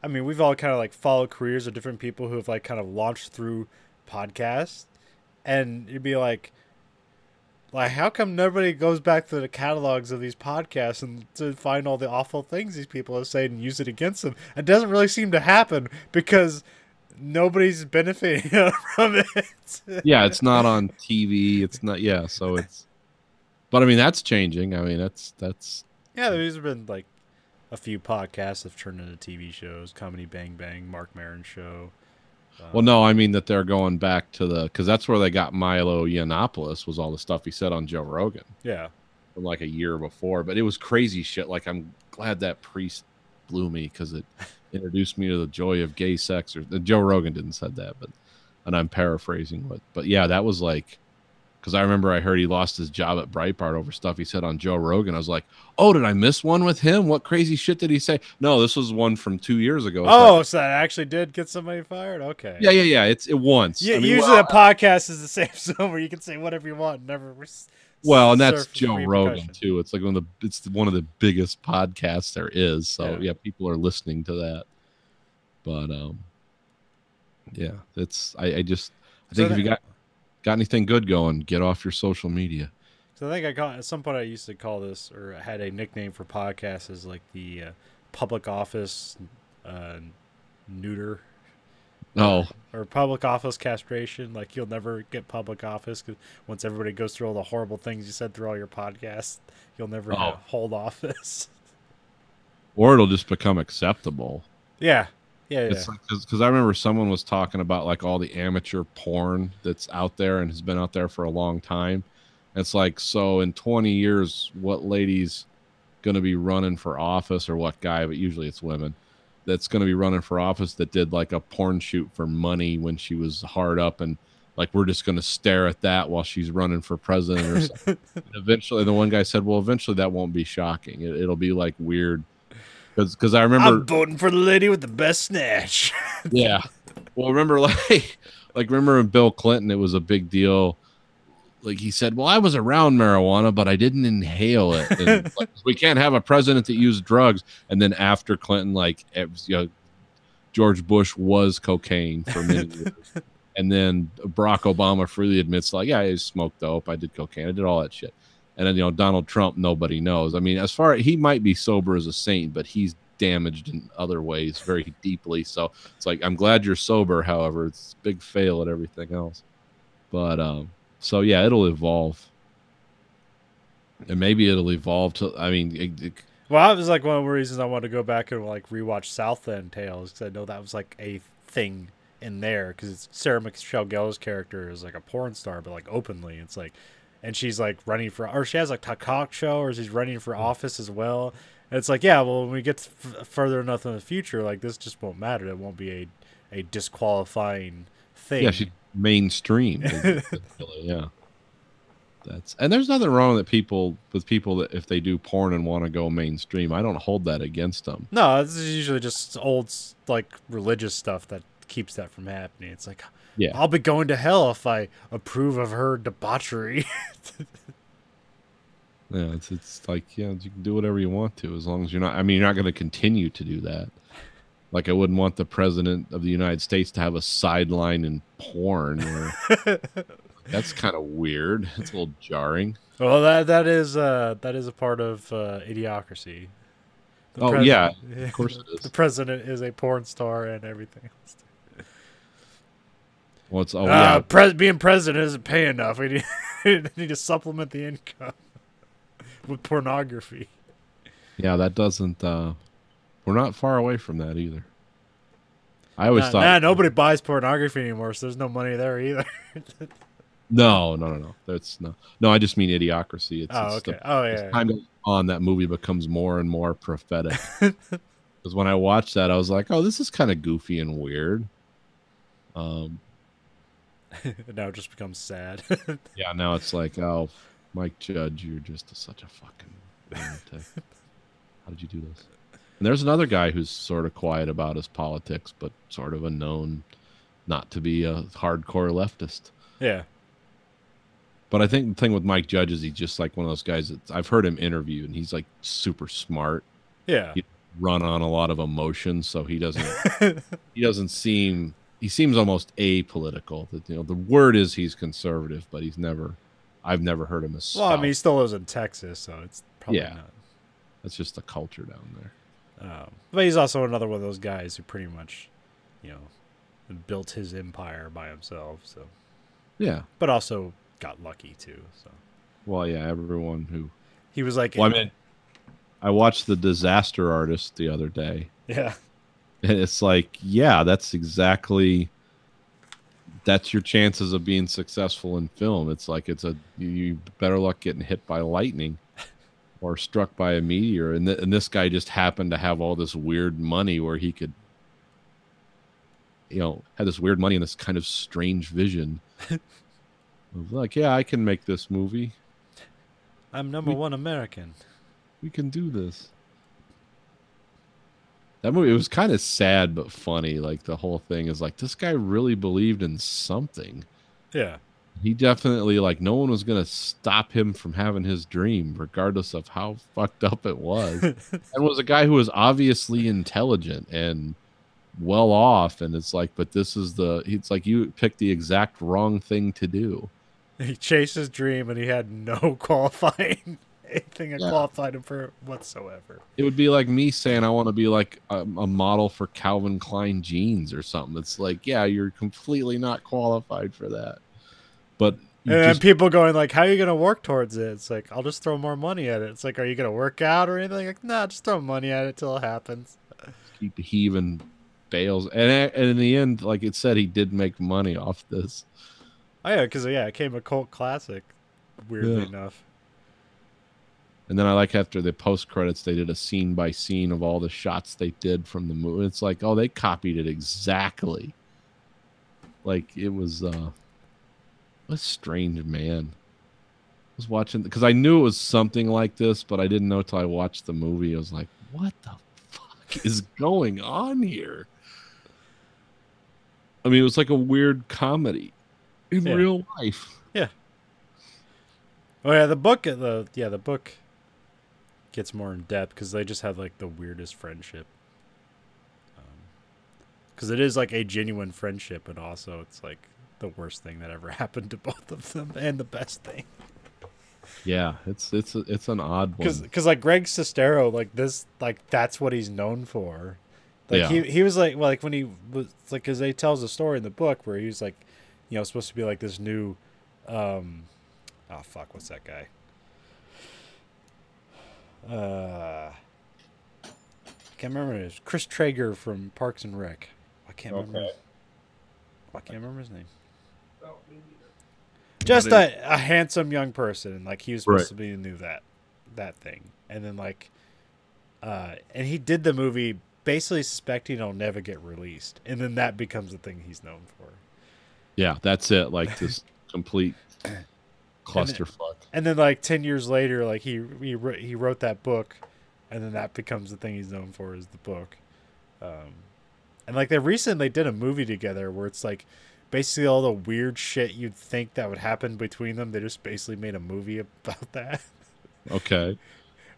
we've all kind of like followed careers of different people who have like kind of launched through podcasts, and you'd be like, how come nobody goes back to the catalogs of these podcasts and to find all the awful things these people have said and use it against them? It doesn't really seem to happen because nobody's benefiting from it. Yeah, it's not on TV. It's not. Yeah, so it's. But I mean, that's changing. I mean, that's. Yeah, there's been like a few podcasts have turned into TV shows. Comedy Bang Bang, Mark Maron show. Well, no, I mean that they're going back to because that's where they got Milo Yiannopoulos, was all the stuff he said on Joe Rogan. Yeah. From like a year before, but it was crazy shit. Like, I'm glad that priest blew me, because it introduced me to the joy of gay sex. Or Joe Rogan didn't said that, and I'm paraphrasing, but yeah, that was like, because I remember I heard he lost his job at Breitbart over stuff he said on Joe Rogan. I was like, oh, did I miss one with him? What crazy shit did he say? No, this was one from 2 years ago. Oh, so that actually did get somebody fired? Okay. Yeah. It once. Yeah, usually a podcast is the safe zone where you can say whatever you want. Never. Well, and that's Joe Rogan too. It's like it's one of the biggest podcasts there is. So yeah, people are listening to that. But yeah, I think if you got anything good going, get off your social media. So I think at some point I used to call this, or I had a nickname for podcasts, as like the public office neuter. Oh. Or public office castration. Like, you'll never get public office, because once everybody goes through all the horrible things you said through all your podcasts, you'll never hold office. Or it'll just become acceptable. Yeah. Because I remember someone was talking about like all the amateur porn that's out there and has been out there for a long time. And it's like, so in 20 years, what lady's going to be running for office, or what guy, but usually it's women, that's going to be running for office that did like a porn shoot for money when she was hard up, and like, we're just going to stare at that while she's running for president or something. And eventually, the one guy said, well, eventually that won't be shocking. It'll be like weird. Because I remember, I'm voting for the lady with the best snatch. Yeah. Well, remember remember in Bill Clinton, it was a big deal. Like, he said, well, I was around marijuana, but I didn't inhale it. And like, we can't have a president that used drugs. And then after Clinton, like, George Bush was cocaine for many years. And then Barack Obama freely admits, like, yeah, I smoked dope, I did cocaine, I did all that shit. And then, Donald Trump, nobody knows. I mean, he might be sober as a saint, but he's damaged in other ways very deeply. So it's like, I'm glad you're sober. However, it's a big fail at everything else. But, so yeah, it'll evolve. And maybe it'll evolve to, well, that was like one of the reasons I wanted to go back and like rewatch Southland Tales, because I know that was like a thing in there, because Sarah Michelle Gellar's character is like a porn star, but like openly. It's like, and she's like running for, or she has like a talk show, or she's running for office as well. And it's like, yeah, well, when we get further enough in the future, like, this just won't matter. It won't be a disqualifying thing. Yeah, she's mainstream. Yeah. And there's nothing wrong with people that if they do porn and want to go mainstream. I don't hold that against them. No, this is usually just old like religious stuff that keeps that from happening. It's like, yeah, I'll be going to hell if I approve of her debauchery. Yeah, it's like, yeah, you can do whatever you want to, as long as you're not. I mean, you're not going to continue to do that. Like, I wouldn't want the president of the United States to have a sideline in porn. That's kind of weird. It's a little jarring. Well, that is a part of Idiocracy. Yeah, of course it is. The president is a porn star and everything else. Well, it's being president isn't paying enough. We need to supplement the income with pornography. Yeah, that doesn't. We're not far away from that either. I always thought nobody buys pornography anymore, so there's no money there either. No. That's no. I just mean Idiocracy. Okay. As time goes on, that movie becomes more and more prophetic. Because when I watched that, I was like, "Oh, this is kind of goofy and weird." Now it just becomes sad. Yeah, now it's like, oh, Mike Judge, you're just such a fucking lunatic. How did you do this? And there's another guy who's sort of quiet about his politics, but sort of a known not to be a hardcore leftist. Yeah. But I think the thing with Mike Judge is he's just like one of those guys that I've heard him interviewed, and he's like super smart. Yeah. He run on a lot of emotion, so he doesn't seem. He seems almost apolitical. That the word is he's conservative, but I've never heard him as. Well, I mean, he still lives in Texas, so it's probably not. That's just the culture down there. But he's also another one of those guys who pretty much, built his empire by himself. So. Yeah. But also got lucky too. So. Well, yeah, everyone who. He was like. Well, I mean, I watched The Disaster Artist the other day. Yeah. And it's like, yeah, that's your chances of being successful in film. It's like you better luck getting hit by lightning or struck by a meteor. And this guy just happened to have all this weird money where he could, had this weird money and this kind of strange vision of like, yeah, I can make this movie. I'm number one American. We can do this. That movie, it was kind of sad but funny. Like the whole thing is like, this guy really believed in something. Yeah. He definitely, like, no one was going to stop him from having his dream, regardless of how fucked up it was. And was a guy who was obviously intelligent and well off. And it's like, but it's like you picked the exact wrong thing to do. He chased his dream and he had no qualifying. Anything that qualified him for whatsoever. It would be like me saying I want to be like a model for Calvin Klein jeans or something. It's like, yeah, you're completely not qualified for that. But and then people going like, how are you going to work towards it? It's like, I'll just throw more money at it. It's like, are you going to work out or anything? Like, nah, just throw money at it till it happens. Keep heaving bales. And in the end, like it said, he did make money off this. Oh, yeah, because, it became a cult classic, weirdly enough. And then I like after the post credits, they did a scene by scene of all the shots they did from the movie. It's like, oh, they copied it exactly. Like it was a strange man. I was watching because I knew it was something like this, but I didn't know till I watched the movie. I was like, what the fuck is going on here? I mean, it was like a weird comedy in real life. Yeah. Oh yeah, the book gets more in depth because they just have like the weirdest friendship. Because it is like a genuine friendship, and also it's like the worst thing that ever happened to both of them, and the best thing. Yeah, it's an odd one. Because like Greg Sestero, like this, like that's what he's known for. Like he was like, well, like when he was like, because they tells a story in the book where he was like, supposed to be like this new, oh fuck, what's that guy? I can't remember his name. Chris Traeger from Parks and Rec. I can't remember. I can't remember his name. Just a handsome young person, like he was supposed to be new that thing, and then like, and he did the movie basically suspecting it'll never get released, and then that becomes the thing he's known for. Yeah, that's it. Like this complete clusterfuck. And then like 10 years later, like he wrote that book, and then that becomes the thing he's known for is the book. And like they recently did a movie together where it's like basically all the weird shit you'd think that would happen between them. They just basically made a movie about that. Okay.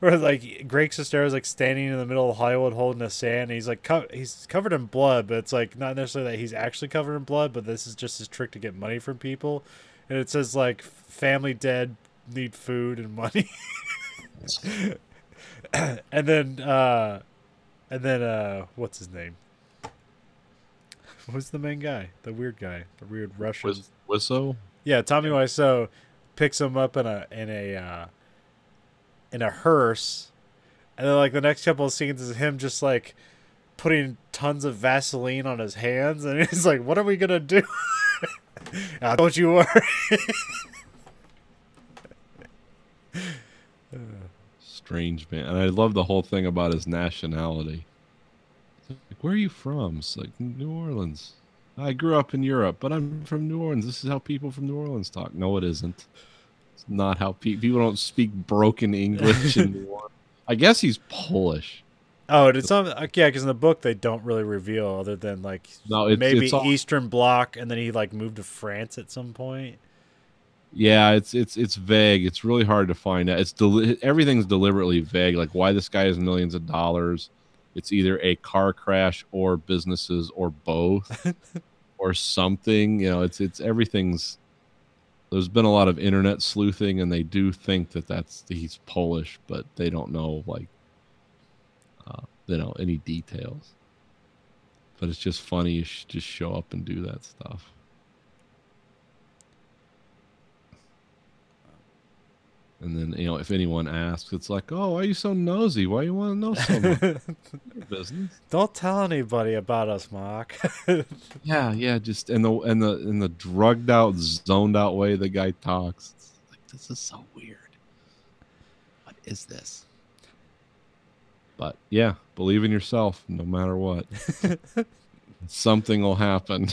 Where like Greg Sestero's like standing in the middle of Hollywood holding a sand. And he's like he's covered in blood, but it's like not necessarily that he's actually covered in blood, but this is just his trick to get money from people. And it says like family dead, need food and money. and then what's his name? Who's the main guy? The weird guy, the weird Russian. Wiseau? Yeah, Tommy Wiseau picks him up in a hearse, and then like the next couple of scenes is him just like putting tons of Vaseline on his hands, and he's like, "What are we gonna do?" Don't you worry. Strange man, and I love the whole thing about his nationality. Like, where are you from? It's like New Orleans. I grew up in Europe, but I'm from New Orleans. This is how people from New Orleans talk. No, it isn't. It's not how people don't speak broken English in New Orleans. I guess he's Polish. Oh, did some? Yeah, because in the book they don't really reveal other than like maybe it's all, Eastern Bloc, and then he like moved to France at some point. Yeah, it's vague. It's really hard to find out. Everything's deliberately vague. Like why this guy has millions of dollars. It's either a car crash or businesses or both or something. You know, it's everything's. There's been a lot of internet sleuthing, and they do think that he's Polish, but they don't know like. Any details, but it's just funny you just show up and do that stuff. And then if anyone asks, it's like, oh, why are you so nosy? Why you want to know so much? Your business. Don't tell anybody about us, Mark. yeah, just in the drugged out, zoned out way the guy talks. It's like, this is so weird. What is this? But yeah, believe in yourself no matter what. Something will happen.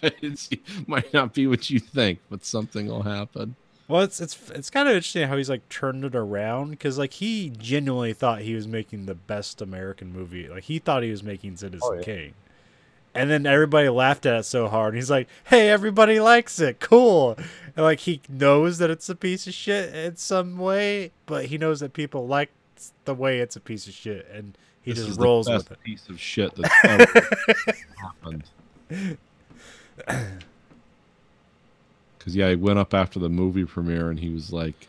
It might not be what you think, but something will happen. Well, it's kind of interesting how he's like turned it around, because like he genuinely thought he was making the best American movie. Like he thought he was making Citizen Kane. And then everybody laughed at it so hard. He's like, hey, everybody likes it. Cool. And like he knows that it's a piece of shit in some way, but he knows that people like the way it's a piece of shit, and he just rolls with it. Piece of shit that's ever happened. Because he went up after the movie premiere and he was like,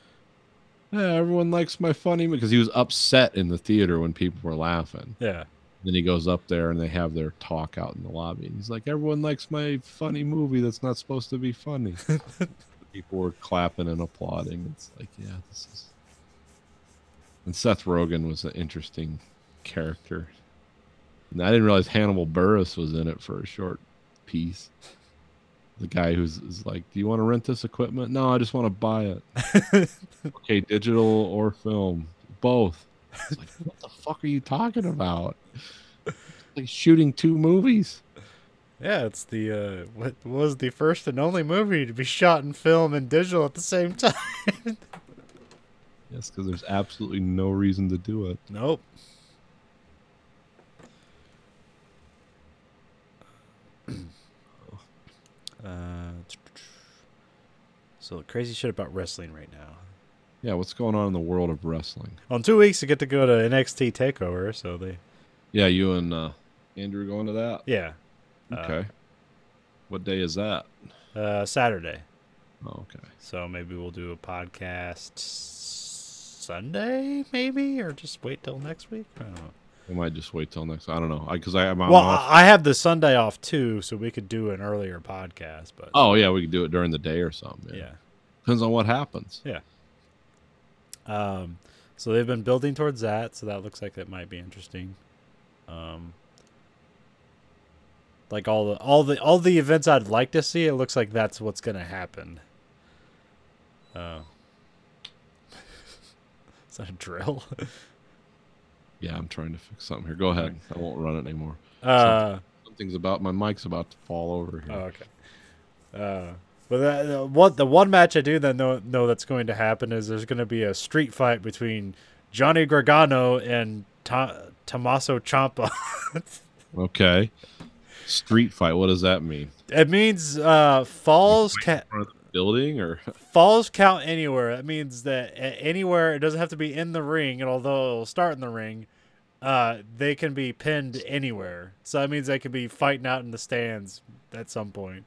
"Yeah, everyone likes my funny," because he was upset in the theater when people were laughing. Yeah. Then he goes up there and they have their talk out in the lobby, and he's like, "Everyone likes my funny movie that's not supposed to be funny." People were clapping and applauding. It's like, yeah, this is. And Seth Rogen was an interesting character. And I didn't realize Hannibal Buress was in it for a short piece. The guy who's like, do you want to rent this equipment? No, I just want to buy it. Okay, digital or film. Both. It's like, what the fuck are you talking about? It's like shooting 2 movies. Yeah, it's the what was the first and only movie to be shot in film and digital at the same time. Yes, because there's absolutely no reason to do it. Nope. So crazy shit about wrestling right now. Yeah, what's going on in the world of wrestling? Well, in 2 weeks, you get to go to NXT TakeOver, so they... Yeah, you and Andrew going to that? Yeah. Okay. What day is that? Saturday. Oh, okay. So maybe we'll do a podcast Sunday, maybe? Or just wait till next week? I don't know. We might just wait till next. I don't know. Because I'm well, off. I have the Sunday off too, so we could do an earlier podcast. But oh yeah, we could do it during the day or something. Yeah. Depends on what happens. Yeah. So they've been building towards that, so that looks like it might be interesting. Like all the events I'd like to see, it looks like that's what's gonna happen. Is that a drill? Yeah, I'm trying to fix something here. Go ahead. I won't run it anymore. Something's about my mic's about to fall over here. Oh, okay. But the one match I do then know that's going to happen is there's going to be a street fight between Johnny Gargano and Tommaso Ciampa. Okay. Street fight. What does that mean? It means falls count. Building or falls count anywhere. That means that anywhere, it doesn't have to be in the ring, and although it'll start in the ring, they can be pinned anywhere. So that means they could be fighting out in the stands at some point.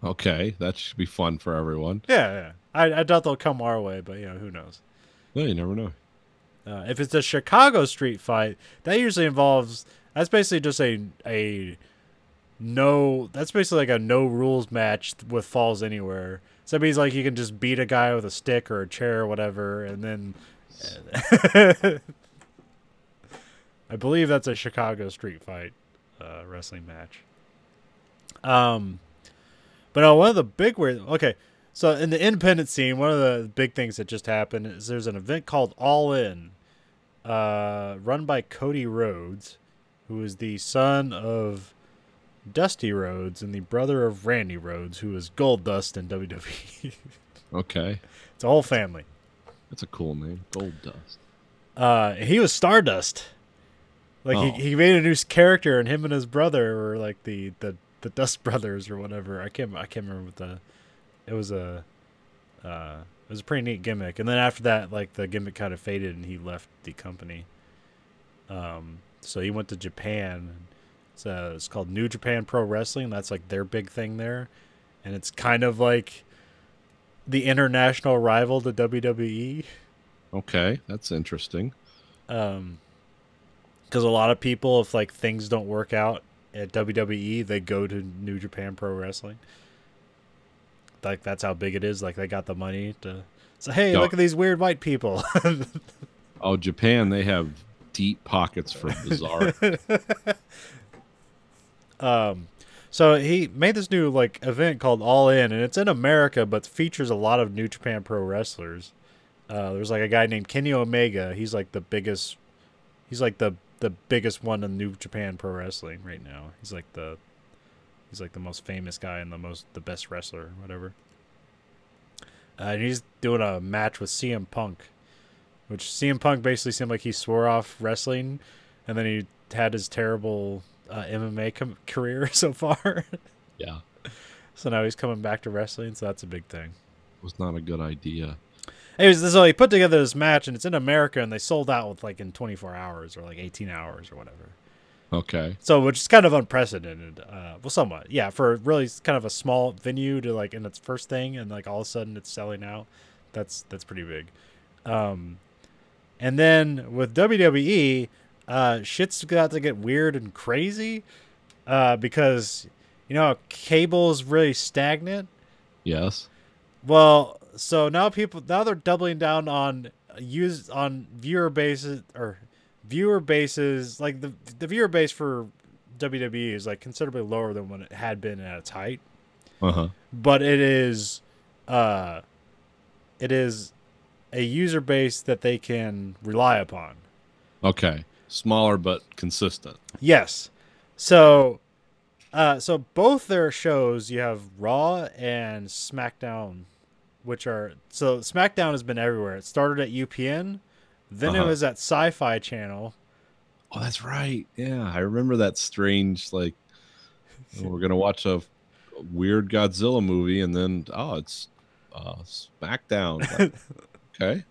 Okay, that should be fun for everyone. Yeah. I doubt they'll come our way, but who knows? Yeah, you never know. If it's a Chicago street fight, that usually involves. That's basically just that's basically like a no rules match with falls anywhere. So that means like you can just beat a guy with a stick or a chair or whatever, and then I believe that's a Chicago street fight wrestling match. But one of the big okay, so in the independent scene, one of the big things that just happened is there's an event called All In, run by Cody Rhodes, who is the son of Dusty Rhodes and the brother of Randy Rhodes, who is Goldust in WWE. Okay. It's a whole family. That's a cool name, Goldust. He was Stardust. Like he made a new character, and him and his brother were like the Dust Brothers or whatever. I can't remember what it was a pretty neat gimmick. And then after that, like the gimmick kind of faded, and he left the company. So he went to Japan. It's called New Japan Pro Wrestling. That's like their big thing there, and it's kind of like the international rival to WWE. Okay, that's interesting. Because a lot of people, if like things don't work out at WWE, they go to New Japan Pro Wrestling. Like that's how big it is. Like they got the money to say, "Hey, look at these weird white people." Oh, Japan, they have deep pockets for bizarre. So he made this new like event called All In, and it's in America, but features a lot of New Japan Pro wrestlers. There's like a guy named Kenny Omega. He's like the biggest. He's like the biggest one in New Japan Pro Wrestling right now. He's like the most famous guy and the best wrestler, whatever. And he's doing a match with CM Punk, which CM Punk basically seemed like he swore off wrestling, and then he had his terrible MMA career so far. Yeah. So now he's coming back to wrestling, so that's a big thing. Was not a good idea. Anyways, so he put together this match, and it's in America, and they sold out with like in 24 hours or like 18 hours or whatever. Okay. So, which is kind of unprecedented. Well, somewhat. Yeah, for really kind of a small venue to like in its first thing, and like all of a sudden it's selling out. That's pretty big. And then with WWE, shit's got to get weird and crazy because, you know, cable's really stagnant. Yes. Well, so now they're doubling down on viewer bases. Like the viewer base for WWE is like considerably lower than when it had been at its height. But it is a user base that they can rely upon. Okay. Smaller but consistent. Yes. So both their shows, you have Raw and SmackDown, so SmackDown has been everywhere. It started at UPN, then it was at Sci-Fi Channel. Oh, that's right. Yeah, I remember that strange, like, we're going to watch a weird Godzilla movie, and then, it's SmackDown. Like, okay.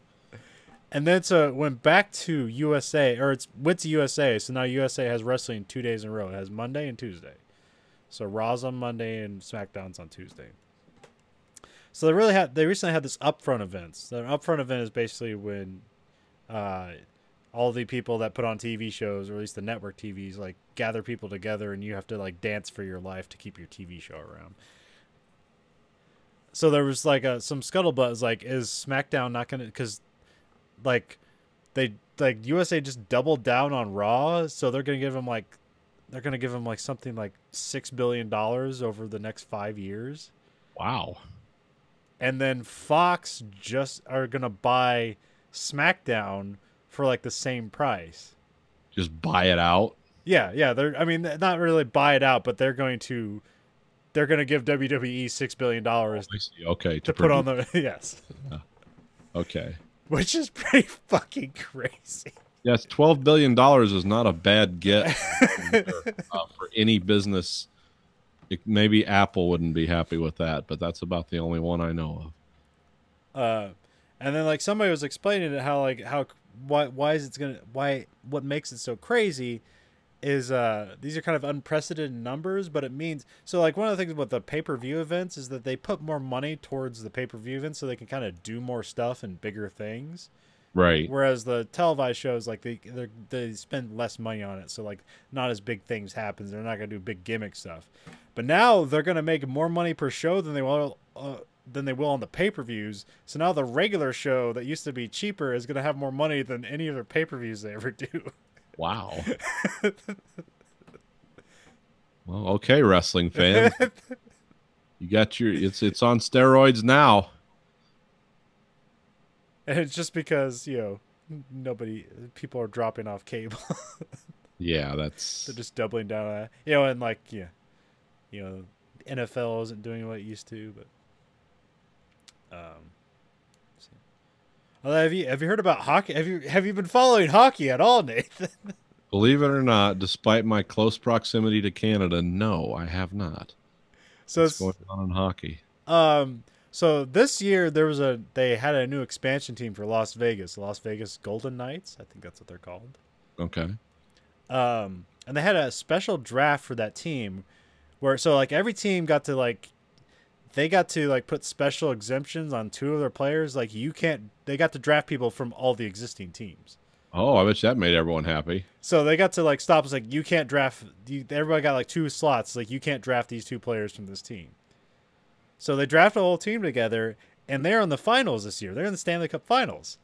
And then so it went back to USA, or it went to USA, so now USA has wrestling 2 days in a row. It has Monday and Tuesday. So Raw's on Monday and SmackDown's on Tuesday. So they recently had this upfront events. The upfront event is basically when all the people that put on TV shows, or at least the network TVs, like gather people together, and you have to like dance for your life to keep your TV show around. So there was like some scuttlebutt, like, is SmackDown not gonna, because like USA just doubled down on Raw, so they're gonna give them like something like $6 billion over the next 5 years. Wow. And then Fox just are gonna buy SmackDown for like the same price. Just buy it out? Yeah. Not really buy it out, but they're gonna give WWE $6 billion okay, to put on the yes. Yeah. Okay. Which is pretty fucking crazy. Yes, $12 billion is not a bad get for any business. Maybe Apple wouldn't be happy with that, but that's about the only one I know of. And then like somebody was explaining it, what makes it so crazy is these are kind of unprecedented numbers, but it means, so like one of the things about the pay-per-view events is that they put more money towards the pay-per-view events so they can kind of do more stuff and bigger things. Right. Whereas the televised shows, like they spend less money on it, so like not as big things happen. They're not gonna do big gimmick stuff. But now they're gonna make more money per show than they will on the pay-per-views. So now the regular show that used to be cheaper is gonna have more money than any other pay-per-views they ever do. Wow. Well, okay, wrestling fans. You got it's on steroids now. And it's just because, people are dropping off cable. Yeah, that's. They're just doubling down on that. You know, and like NFL isn't doing what it used to, but let's see. Well, have you heard about hockey? Have you been following hockey at all, Nathan? Believe it or not, despite my close proximity to Canada, no, I have not. So What's going on in hockey? So this year they had a new expansion team for Las Vegas, the Las Vegas Golden Knights. I think that's what they're called. Okay. And they had a special draft for that team where every team got to put special exemptions on 2 of their players. Like they got to draft people from all the existing teams. Oh, I bet that made everyone happy. So they got to stop. It's like, you can't draft. Everybody got 2 slots. Like, you can't draft these 2 players from this team. So they drafted a whole team together, and they're in the finals this year. They're in the Stanley Cup Finals,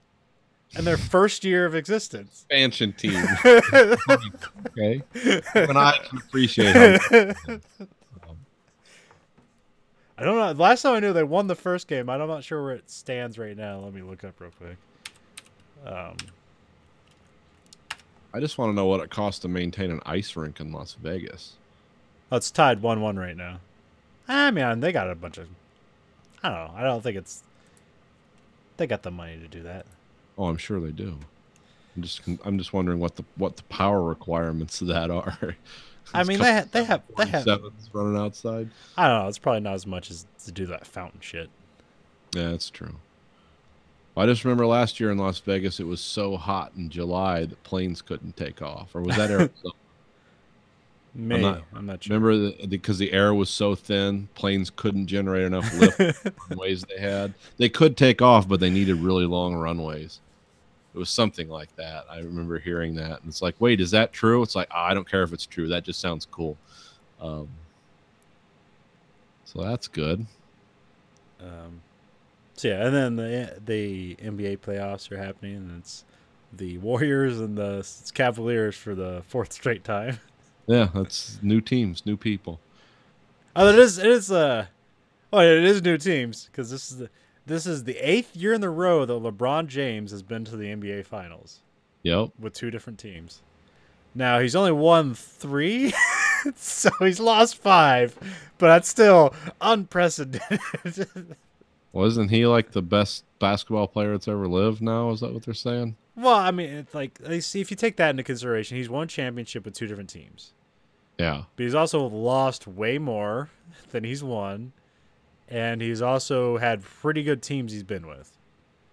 in their first year of existence. Expansion team. Okay. Even I can appreciate it. I don't know. Last time I knew, they won the first game. I'm not sure where it stands right now. Let me look up real quick. I just want to know what it costs to maintain an ice rink in Las Vegas. Oh, it's tied 1-1 right now. I mean, they got a bunch of... I don't know. I don't think it's... They got the money to do that. Oh, I'm sure they do. I'm just wondering what the power requirements of that are. I mean, they have sevens running outside. I don't know. It's probably not as much as to do that fountain shit. Yeah, that's true. I just remember last year in Las Vegas, it was so hot in July that planes couldn't take off. Or was that Arizona? I'm not sure. Remember, because the air was so thin, planes couldn't generate enough lift runways they had. They could take off, but they needed really long runways. It was something like that. I remember hearing that. And it's like, wait, is that true? It's like, I don't care if it's true. That just sounds cool. So that's good. So yeah, and then the NBA playoffs are happening, and it's the Warriors and the Cavaliers for the 4th straight time. Yeah, that's new teams, new people. Oh, it is new teams, because this is the 8th year in a row that LeBron James has been to the NBA Finals. Yep. With 2 different teams. Now, he's only won 3, so he's lost 5, but that's still unprecedented. Wasn't he like the best basketball player that's ever lived now? Is that what they're saying? Well, I mean, it's like, see, if you take that into consideration, he's won championship with 2 different teams. Yeah. But he's also lost way more than he's won. And he's also had pretty good teams he's been with.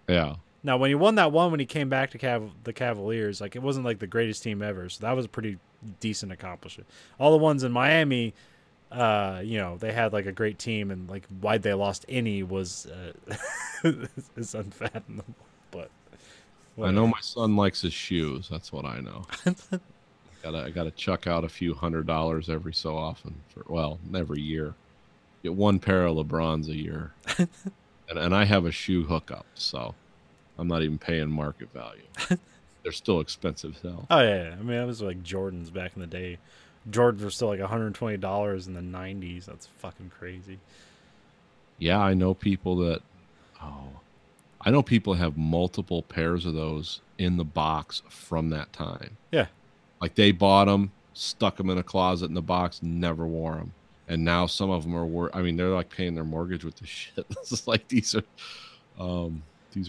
Yeah. Now, when he won that one, when he came back to the Cavaliers, it wasn't like the greatest team ever. So that was a pretty decent accomplishment. All the ones in Miami, they had a great team, and why they lost any was is unfathomable. But I know my son likes his shoes. That's what I know. I gotta chuck out a few $100 every so often every year. Get 1 pair of LeBrons a year, and I have a shoe hookup, so I'm not even paying market value. They're still expensive as hell. Oh yeah, I mean, that was like Jordans back in the day. Jordans were still $120 in the 90s. That's fucking crazy. Yeah, I know people that. I know people have multiple pairs of those in the box from that time. Yeah. Like they bought them, stuck them in a closet in the box, never wore them. And now some of them are worth, they're like paying their mortgage with the shit. This is like, these are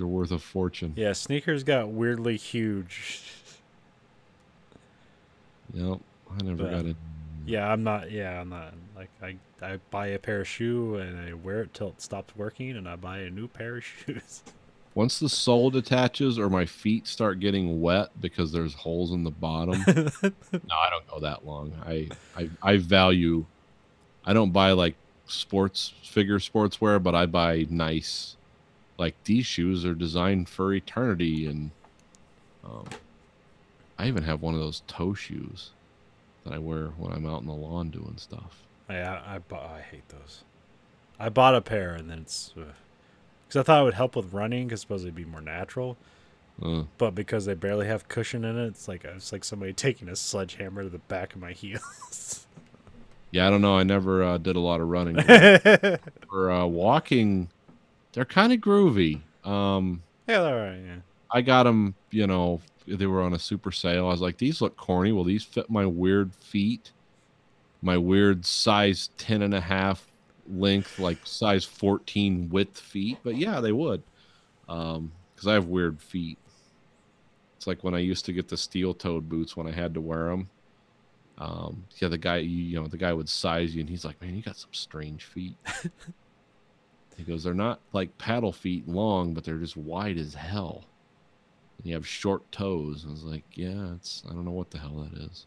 worth a fortune. Yeah, sneakers got weirdly huge. Yep, I never got it. Yeah, I'm not. Like, I buy a pair of shoes and I wear it till it stops working, and I buy a new pair of shoes. Once the sole detaches or my feet start getting wet because there's holes in the bottom, no, I don't go that long. I value. I don't buy like sportswear, but I buy nice. Like these shoes are designed for eternity, and I even have one of those toe shoes that I wear when I'm out in the lawn doing stuff. I hate those. I bought a pair, and then it's because I thought it would help with running, because supposedly it'd be more natural. But because they barely have cushion in it, it's like somebody taking a sledgehammer to the back of my heels. Yeah, I don't know. I never did a lot of running. For walking, they're kind of groovy. Yeah, they're all right. Yeah. I got them, you know, they were on a super sale. I was like, these look corny. Will these fit my weird feet? My weird size 10.5 length, like size 14 width feet? But yeah, they would. Because I have weird feet. It's like when I used to get the steel-toed boots when I had to wear them. Yeah, the guy would size you, and he's like, man, you got some strange feet. He goes, they're not like paddle feet long, but they're just wide as hell. And you have short toes. I was like, yeah, I don't know what the hell that is.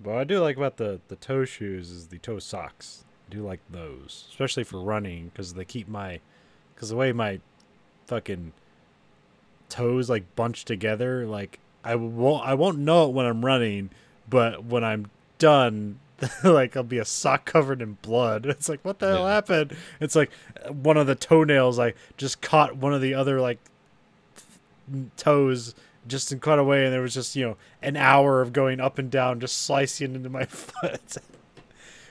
What I do like about the toe shoes is the toe socks. I do like those, especially for running, because they keep because the way my fucking toes like bunched together, like I won't know it when I'm running, but when I'm done, like I'll be a sock covered in blood. It's like, what the hell happened? It's like one of the toenails like just caught one of the other like toes just in cut away, and there was just, you know, an hour of going up and down just slicing into my foot.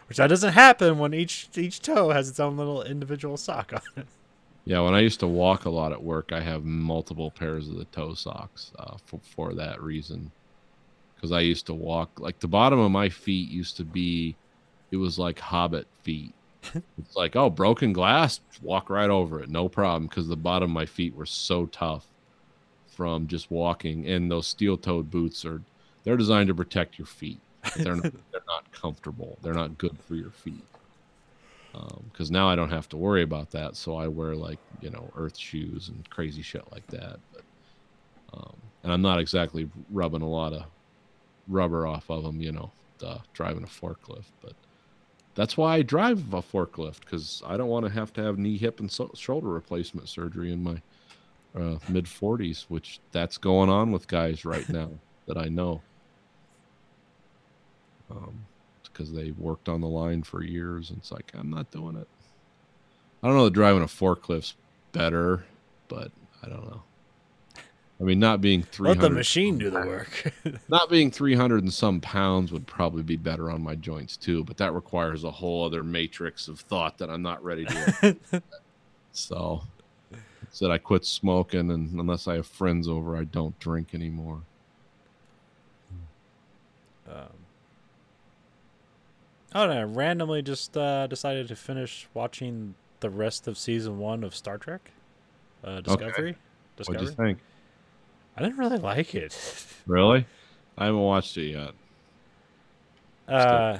Which that doesn't happen when each toe has its own little individual sock on it. Yeah, when I used to walk a lot at work, I have multiple pairs of the toe socks for that reason. Because I used to walk, like the bottom of my feet used to be, it was like Hobbit feet. It's like, oh, broken glass, walk right over it, no problem. Because the bottom of my feet were so tough from just walking. And those steel-toed boots they're designed to protect your feet. They're not comfortable. They're not good for your feet. Because now I don't have to worry about that, so I wear like, you know, earth shoes and crazy shit like that. But and I'm not exactly rubbing a lot of rubber off of them, you know, driving a forklift. But that's why I drive a forklift, because I don't want to have knee, hip, and shoulder replacement surgery in my mid 40s, which that's going on with guys right now that I know. Because they worked on the line for years, and it's like, I'm not doing it. I don't know that driving a forklift's better, but I don't know. I mean, not being 300. Let the machine do the work. Not being 300 and some pounds would probably be better on my joints too, but that requires a whole other matrix of thought that I'm not ready to. So, said I quit smoking, and unless I have friends over, I don't drink anymore. Oh, no, I randomly just decided to finish watching the rest of season 1 of Star Trek Discovery. Okay. What'd you think? I didn't really like it. Really? I haven't watched it yet. Yeah,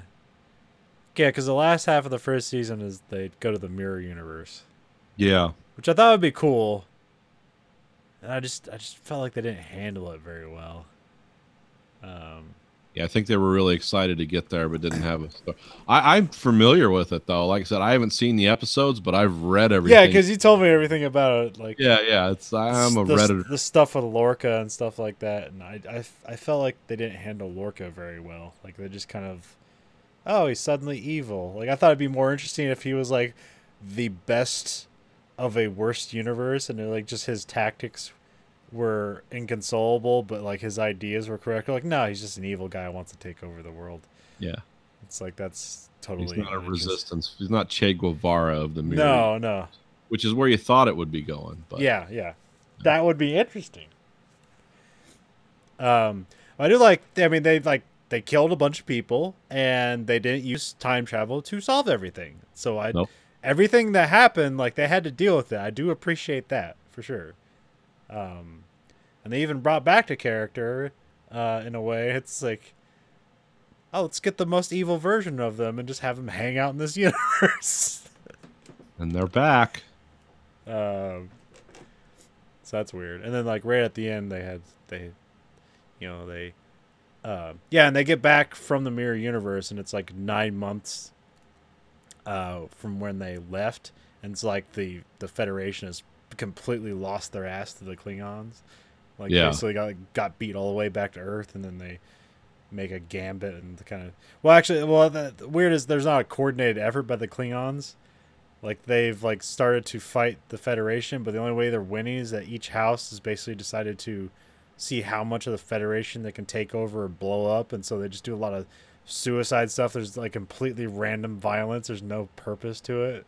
because the last half of the first season is they go to the mirror universe. Yeah. Which I thought would be cool. And I just felt like they didn't handle it very well. Yeah, I think they were really excited to get there, but didn't have a story. I'm familiar with it, though. Like I said, I haven't seen the episodes, but I've read everything. Yeah, because you told me everything about it. Like, yeah. I'm a Redditor. The stuff with Lorca and stuff like that, and I felt like they didn't handle Lorca very well. Like, they just kind of, oh, he's suddenly evil. Like, I thought it'd be more interesting if he was like the best of a worst universe, and like just his tactics were inconsolable, but like his ideas were correct. Like, no, he's just an evil guy who wants to take over the world. Yeah, it's like that's totally. He's not a resistance. He's not Che Guevara of the mirror. No. Which is where you thought it would be going. But yeah, that would be interesting. I do like. I mean, they killed a bunch of people, and they didn't use time travel to solve everything. So everything that happened, like they had to deal with it. I do appreciate that for sure. And they even brought back the character in a way. It's like, oh, let's get the most evil version of them and just have them hang out in this universe. And they're back. So that's weird. And then like right at the end, and they get back from the mirror universe, and it's like 9 months from when they left, and it's like the Federation has completely lost their ass to the Klingons. Like, basically got beat all the way back to Earth, and then they make a gambit and the weird is there's not a coordinated effort by the Klingons. Like, they've like started to fight the Federation, but the only way they're winning is that each house has basically decided to see how much of the Federation they can take over or blow up, and so they just do a lot of suicide stuff. There's like completely random violence. There's no purpose to it.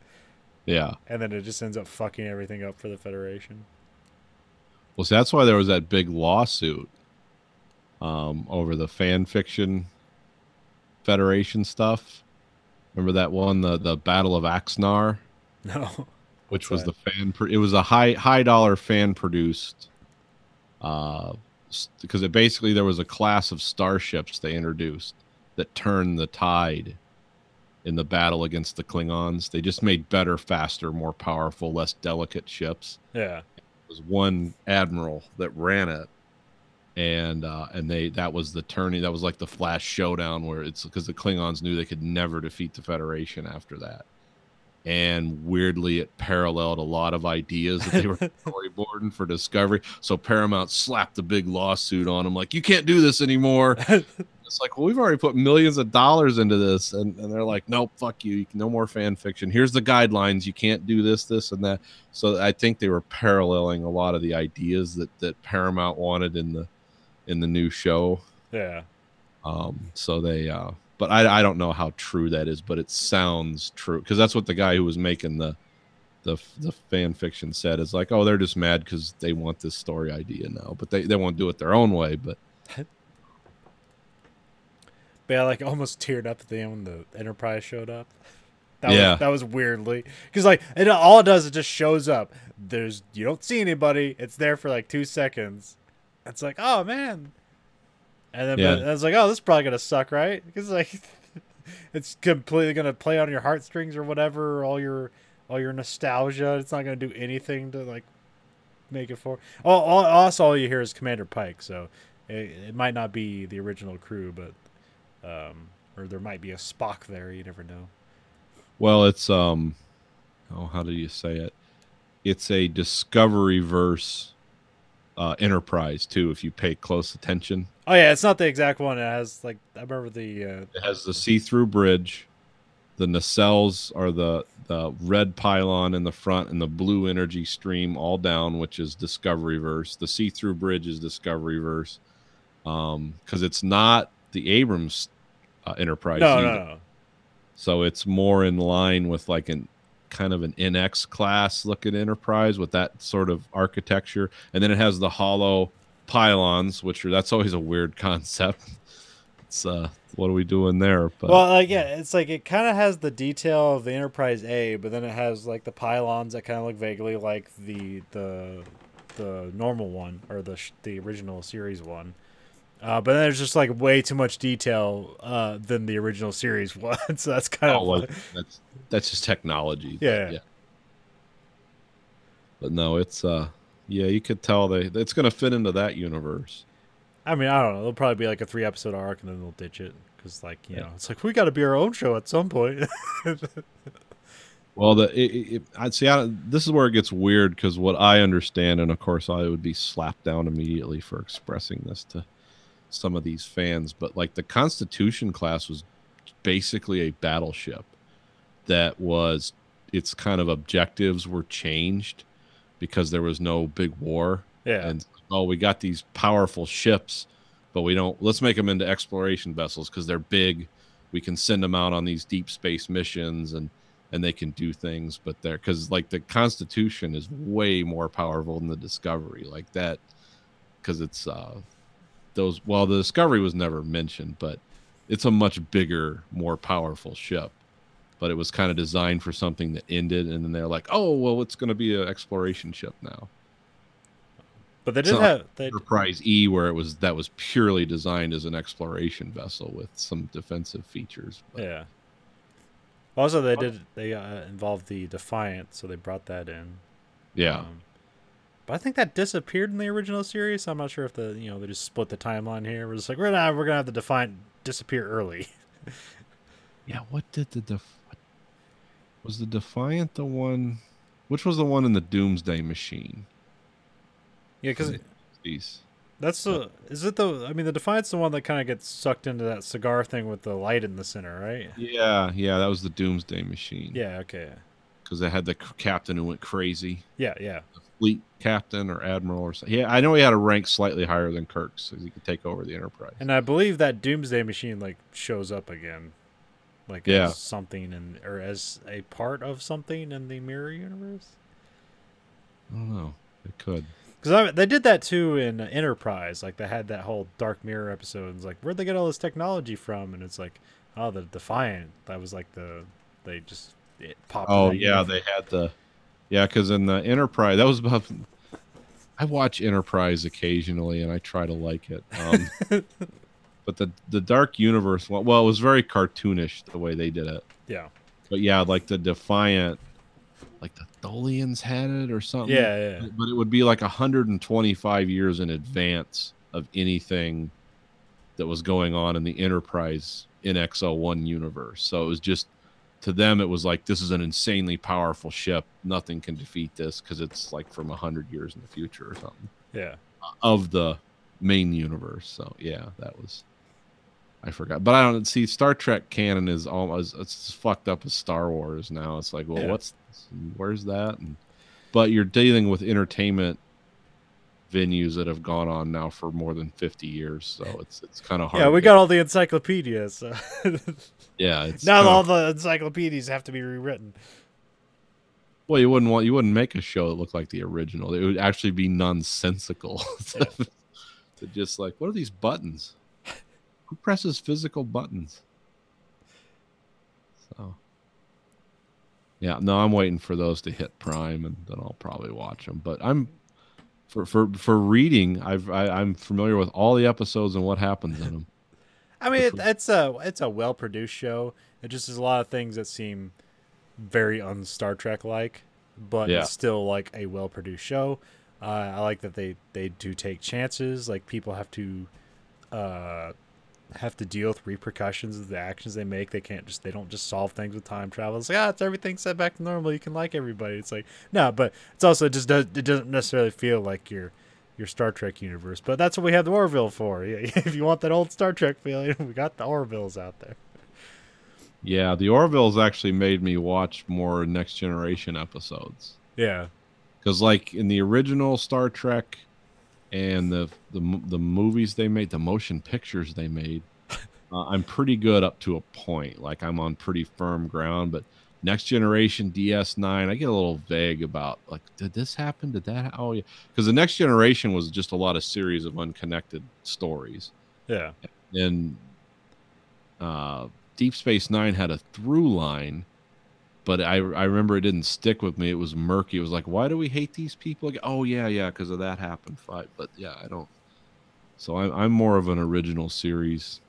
Yeah. And then it just ends up fucking everything up for the Federation. Well, see, that's why there was that big lawsuit over the fan fiction Federation stuff. Remember that one, the Battle of Axnar? No. Which was that? It was a high dollar fan produced because it basically there was a class of starships they introduced that turned the tide in the battle against the Klingons. They just made better, faster, more powerful, less delicate ships. Yeah. It was one admiral that ran it, and that was the turning. That was like the Flash showdown, where it's because the Klingons knew they could never defeat the Federation after that. And weirdly, it paralleled a lot of ideas that they were storyboarding for Discovery. So Paramount slapped a big lawsuit on them, like, you can't do this anymore. It's like, well, we've already put millions of dollars into this. And they're like, nope, fuck you. No more fan fiction. Here's the guidelines. You can't do this, this, and that. So I think they were paralleling a lot of the ideas that Paramount wanted in the new show. Yeah. So they... But I don't know how true that is, but it sounds true because that's what the guy who was making the fan fiction said. Is like, oh, they're just mad because they want this story idea now, but they won't do it their own way. But I like almost teared up at the end when the Enterprise showed up. That was weirdly because like all it does is just shows up. You don't see anybody. It's there for like 2 seconds. It's like, oh man. And then I was like, oh, this is probably going to suck, right? Because like it's completely going to play on your heartstrings or whatever, all your nostalgia. It's not going to do anything to like make it for. Also, all you hear is Commander Pike, so it might not be the original crew, but or there might be a Spock there. You never know. Well, it's how do you say it? It's a Discovery verse Enterprise too, if you pay close attention. Oh yeah, it's not the exact one. It has like I remember the. It has the see-through bridge, the nacelles are the red pylon in the front, and the blue energy stream all down, which is Discovery verse. The see-through bridge is Discovery verse, because it's not the Abrams Enterprise. No. So it's more in line with like kind of an NX class looking Enterprise with that sort of architecture, and then it has the hollow pylons, that's always a weird concept. It's what are we doing there? But well, like it's like it kind of has the detail of the Enterprise A, but then it has like the pylons that kind of look vaguely like the normal one or the original series one. But then there's just like way too much detail than the original series one. So that's kind of that's just technology. Yeah. But no, it's you could tell it's going to fit into that universe. I mean, I don't know. It'll probably be like a 3-episode arc, and then they'll ditch it because, like, you know, it's like we got to be our own show at some point. Well, I'd say this is where it gets weird because what I understand, and of course I would be slapped down immediately for expressing this to some of these fans, but like the Constitution class was basically a battleship that was its kind of objectives were changed because there was no big war. Yeah. And we got these powerful ships, but let's make them into exploration vessels because they're big. We can send them out on these deep space missions and they can do things, but because like the Constitution is way more powerful than the Discovery, like that, because it's the Discovery was never mentioned, but it's a much bigger, more powerful ship. But it was kind of designed for something that ended, and then they're like, oh, well, it's going to be an exploration ship now. But they did have Enterprise E, where that was purely designed as an exploration vessel with some defensive features. But. Yeah. Also, they involved the Defiant, so they brought that in. Yeah. But I think that disappeared in the original series. So I'm not sure if they just split the timeline here. We're just like we're gonna have the Defiant disappear early. Yeah. What did was the Defiant the one? Which was the one in the Doomsday Machine? Yeah, because that's the Defiant's the one that kind of gets sucked into that cigar thing with the light in the center, right? Yeah, that was the Doomsday Machine. Yeah, okay. Because they had the captain who went crazy. Yeah. The fleet captain or admiral or something. Yeah, I know he had a rank slightly higher than Kirk's, so he could take over the Enterprise. And I believe that Doomsday Machine like shows up again, like as something or as a part of something in the Mirror Universe. I don't know. It could. Because they did that too in Enterprise. Like they had that whole Dark Mirror episode. And it's like, where'd they get all this technology from? And it's like, oh, the Defiant. That was like it popped. Oh yeah, they had because in the Enterprise, that was about. I watch Enterprise occasionally, and I try to like it. But the Dark Universe, well, it was very cartoonish the way they did it. Yeah. But yeah, like the Defiant, like the Tholians had it or something. Yeah. But it would be like 125 years in advance of anything that was going on in the Enterprise NX-01 universe. So it was just, to them, it was like, this is an insanely powerful ship. Nothing can defeat this because it's like from 100 years in the future or something. Yeah. Of the main universe. So yeah, that was, I forgot. But I don't see, Star Trek canon is almost, it's as fucked up as Star Wars now. It's like, well, what's this? Where's that? But you're dealing with entertainment venues that have gone on now for more than 50 years, so it's kind of hard. Yeah, we got all the encyclopedias. So. Yeah, it's now all the encyclopedias have to be rewritten. Well, you wouldn't make a show that looked like the original. It would actually be nonsensical. To just like, what are these buttons? Who presses physical buttons? So yeah, no, I'm waiting for those to hit Prime, and then I'll probably watch them. But I'm for reading, I'm familiar with all the episodes and what happens in them. I mean, it's a well produced show. It just is a lot of things that seem very un-Star Trek like, but it's still like a well produced show. I like that they do take chances. Like people have to deal with repercussions of the actions they make. They don't just solve things with time travel. It's like, it's everything set back to normal. You can like everybody. It's like, no, but it's also it doesn't necessarily feel like your Star Trek universe. But that's what we have the Orville for. If you want that old Star Trek feeling, we got the Orvilles out there. Yeah, the Orvilles actually made me watch more Next Generation episodes. Yeah. Because like in the original Star Trek and the movies they made, the motion pictures they made, I'm pretty good up to a point. Like I'm on pretty firm ground. But Next Generation, DS9, I get a little vague about like, did this happen? Did that? Oh yeah, because the Next Generation was just a lot of series of unconnected stories. Yeah. And Deep Space Nine had a through line, but I remember it didn't stick with me. It was murky. It was like, why do we hate these people? Oh yeah, because of that happened. But yeah, I don't. So I'm more of an original series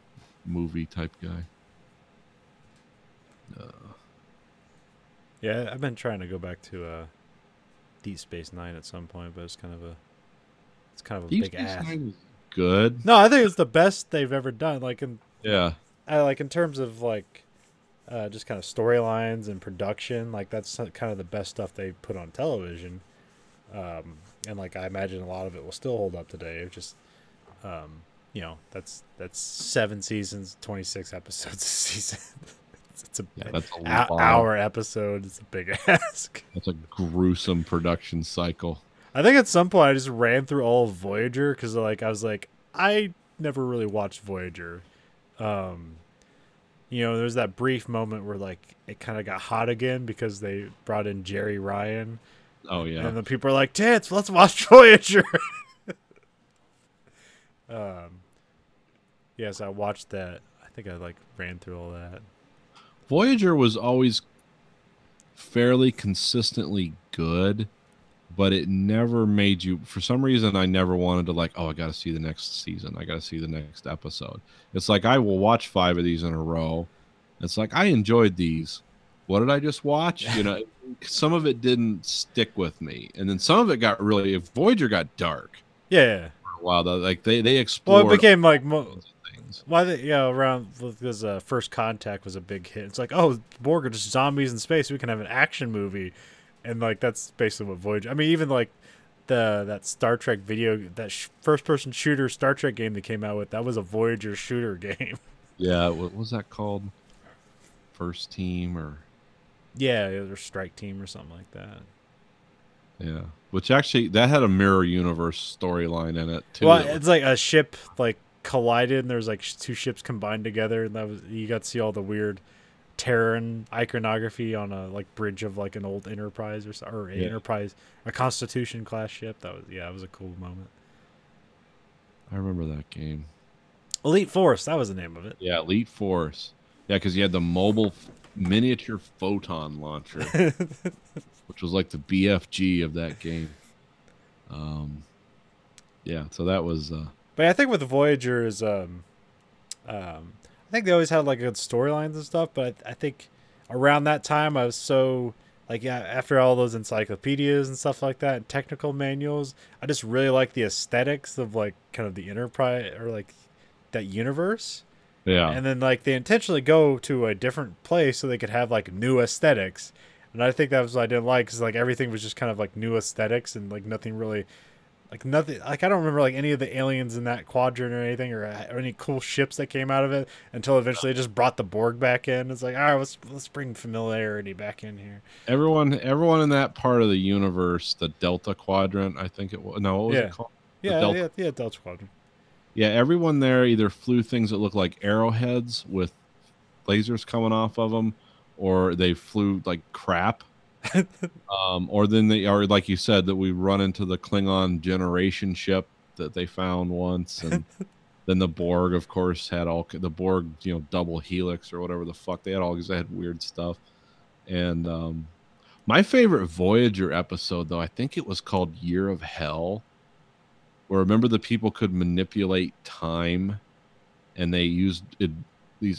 movie type guy. Yeah, I've been trying to go back to Deep Space Nine at some point, but it's kind of a Deep big Space ass. Nine was good. No, I think it's the best they've ever done. Like in terms of like just kind of storylines and production, like that's kind of the best stuff they put on television. And like I imagine a lot of it will still hold up today. It just that's 7 seasons, 26 episodes a season. It's that's an hour episode. It's a big ask. That's a gruesome production cycle. I think at some point I just ran through all of Voyager because like I was like, I never really watched Voyager. There's that brief moment where like it kind of got hot again because they brought in Jerry Ryan. Oh yeah. And the people are like, "Tits, let's watch Voyager." Yes, I watched that. I think I like ran through all that. Voyager was always fairly consistently good, but it never made you, for some reason I never wanted to like, I got to see the next season. I got to see the next episode. It's like I will watch 5 of these in a row. It's like I enjoyed these. What did I just watch? Some of it didn't stick with me. And then some of it got really, Voyager got dark. Yeah. For a while, like they explored. Well, it became like around because First Contact was a big hit. It's like, Borg are just zombies in space. We can have an action movie, and like that's basically what Voyager. I mean, even like that Star Trek that first-person shooter Star Trek game they came out with, that was a Voyager shooter game. Yeah, what was that called? First Team or? Yeah, it was Strike Team or something like that. Yeah, which actually that had a mirror universe storyline in it too. Well, it's like a ship like collided and there's like 2 ships combined together, and that was, you got to see all the weird Terran iconography on a like bridge of like an old Enterprise or Enterprise, a Constitution class ship. That was it was a cool moment. I remember that game. Elite Force, that was the name of it. Yeah, Elite Force. Yeah, because you had the mobile miniature photon launcher, which was like the BFG of that game. Yeah, so that was. But I think with Voyager is, I think they always had like good storylines and stuff. But I think around that time I was so like after all those encyclopedias and stuff like that, and technical manuals, I just really like the aesthetics of like kind of the Enterprise or like that universe. Yeah. And then like they intentionally go to a different place so they could have like new aesthetics. And I think that was what I didn't like, because like everything was just kind of like new aesthetics and like nothing really, like nothing, like I don't remember like any of the aliens in that quadrant or anything, or any cool ships that came out of it, until eventually they just brought the Borg back in. It's like, all right, let's bring familiarity back in here. Everyone in that part of the universe, the Delta Quadrant, I think it was. No, what was it called? Yeah, Delta Quadrant. Yeah, everyone there either flew things that looked like arrowheads with lasers coming off of them, or they flew like crap. Or then or like you said, that we run into the Klingon generation ship that they found once, and then the Borg, of course, had all the Borg, double helix or whatever the fuck they had weird stuff. And my favorite Voyager episode, though, I think it was called Year of Hell. Where remember the people could manipulate time, and they used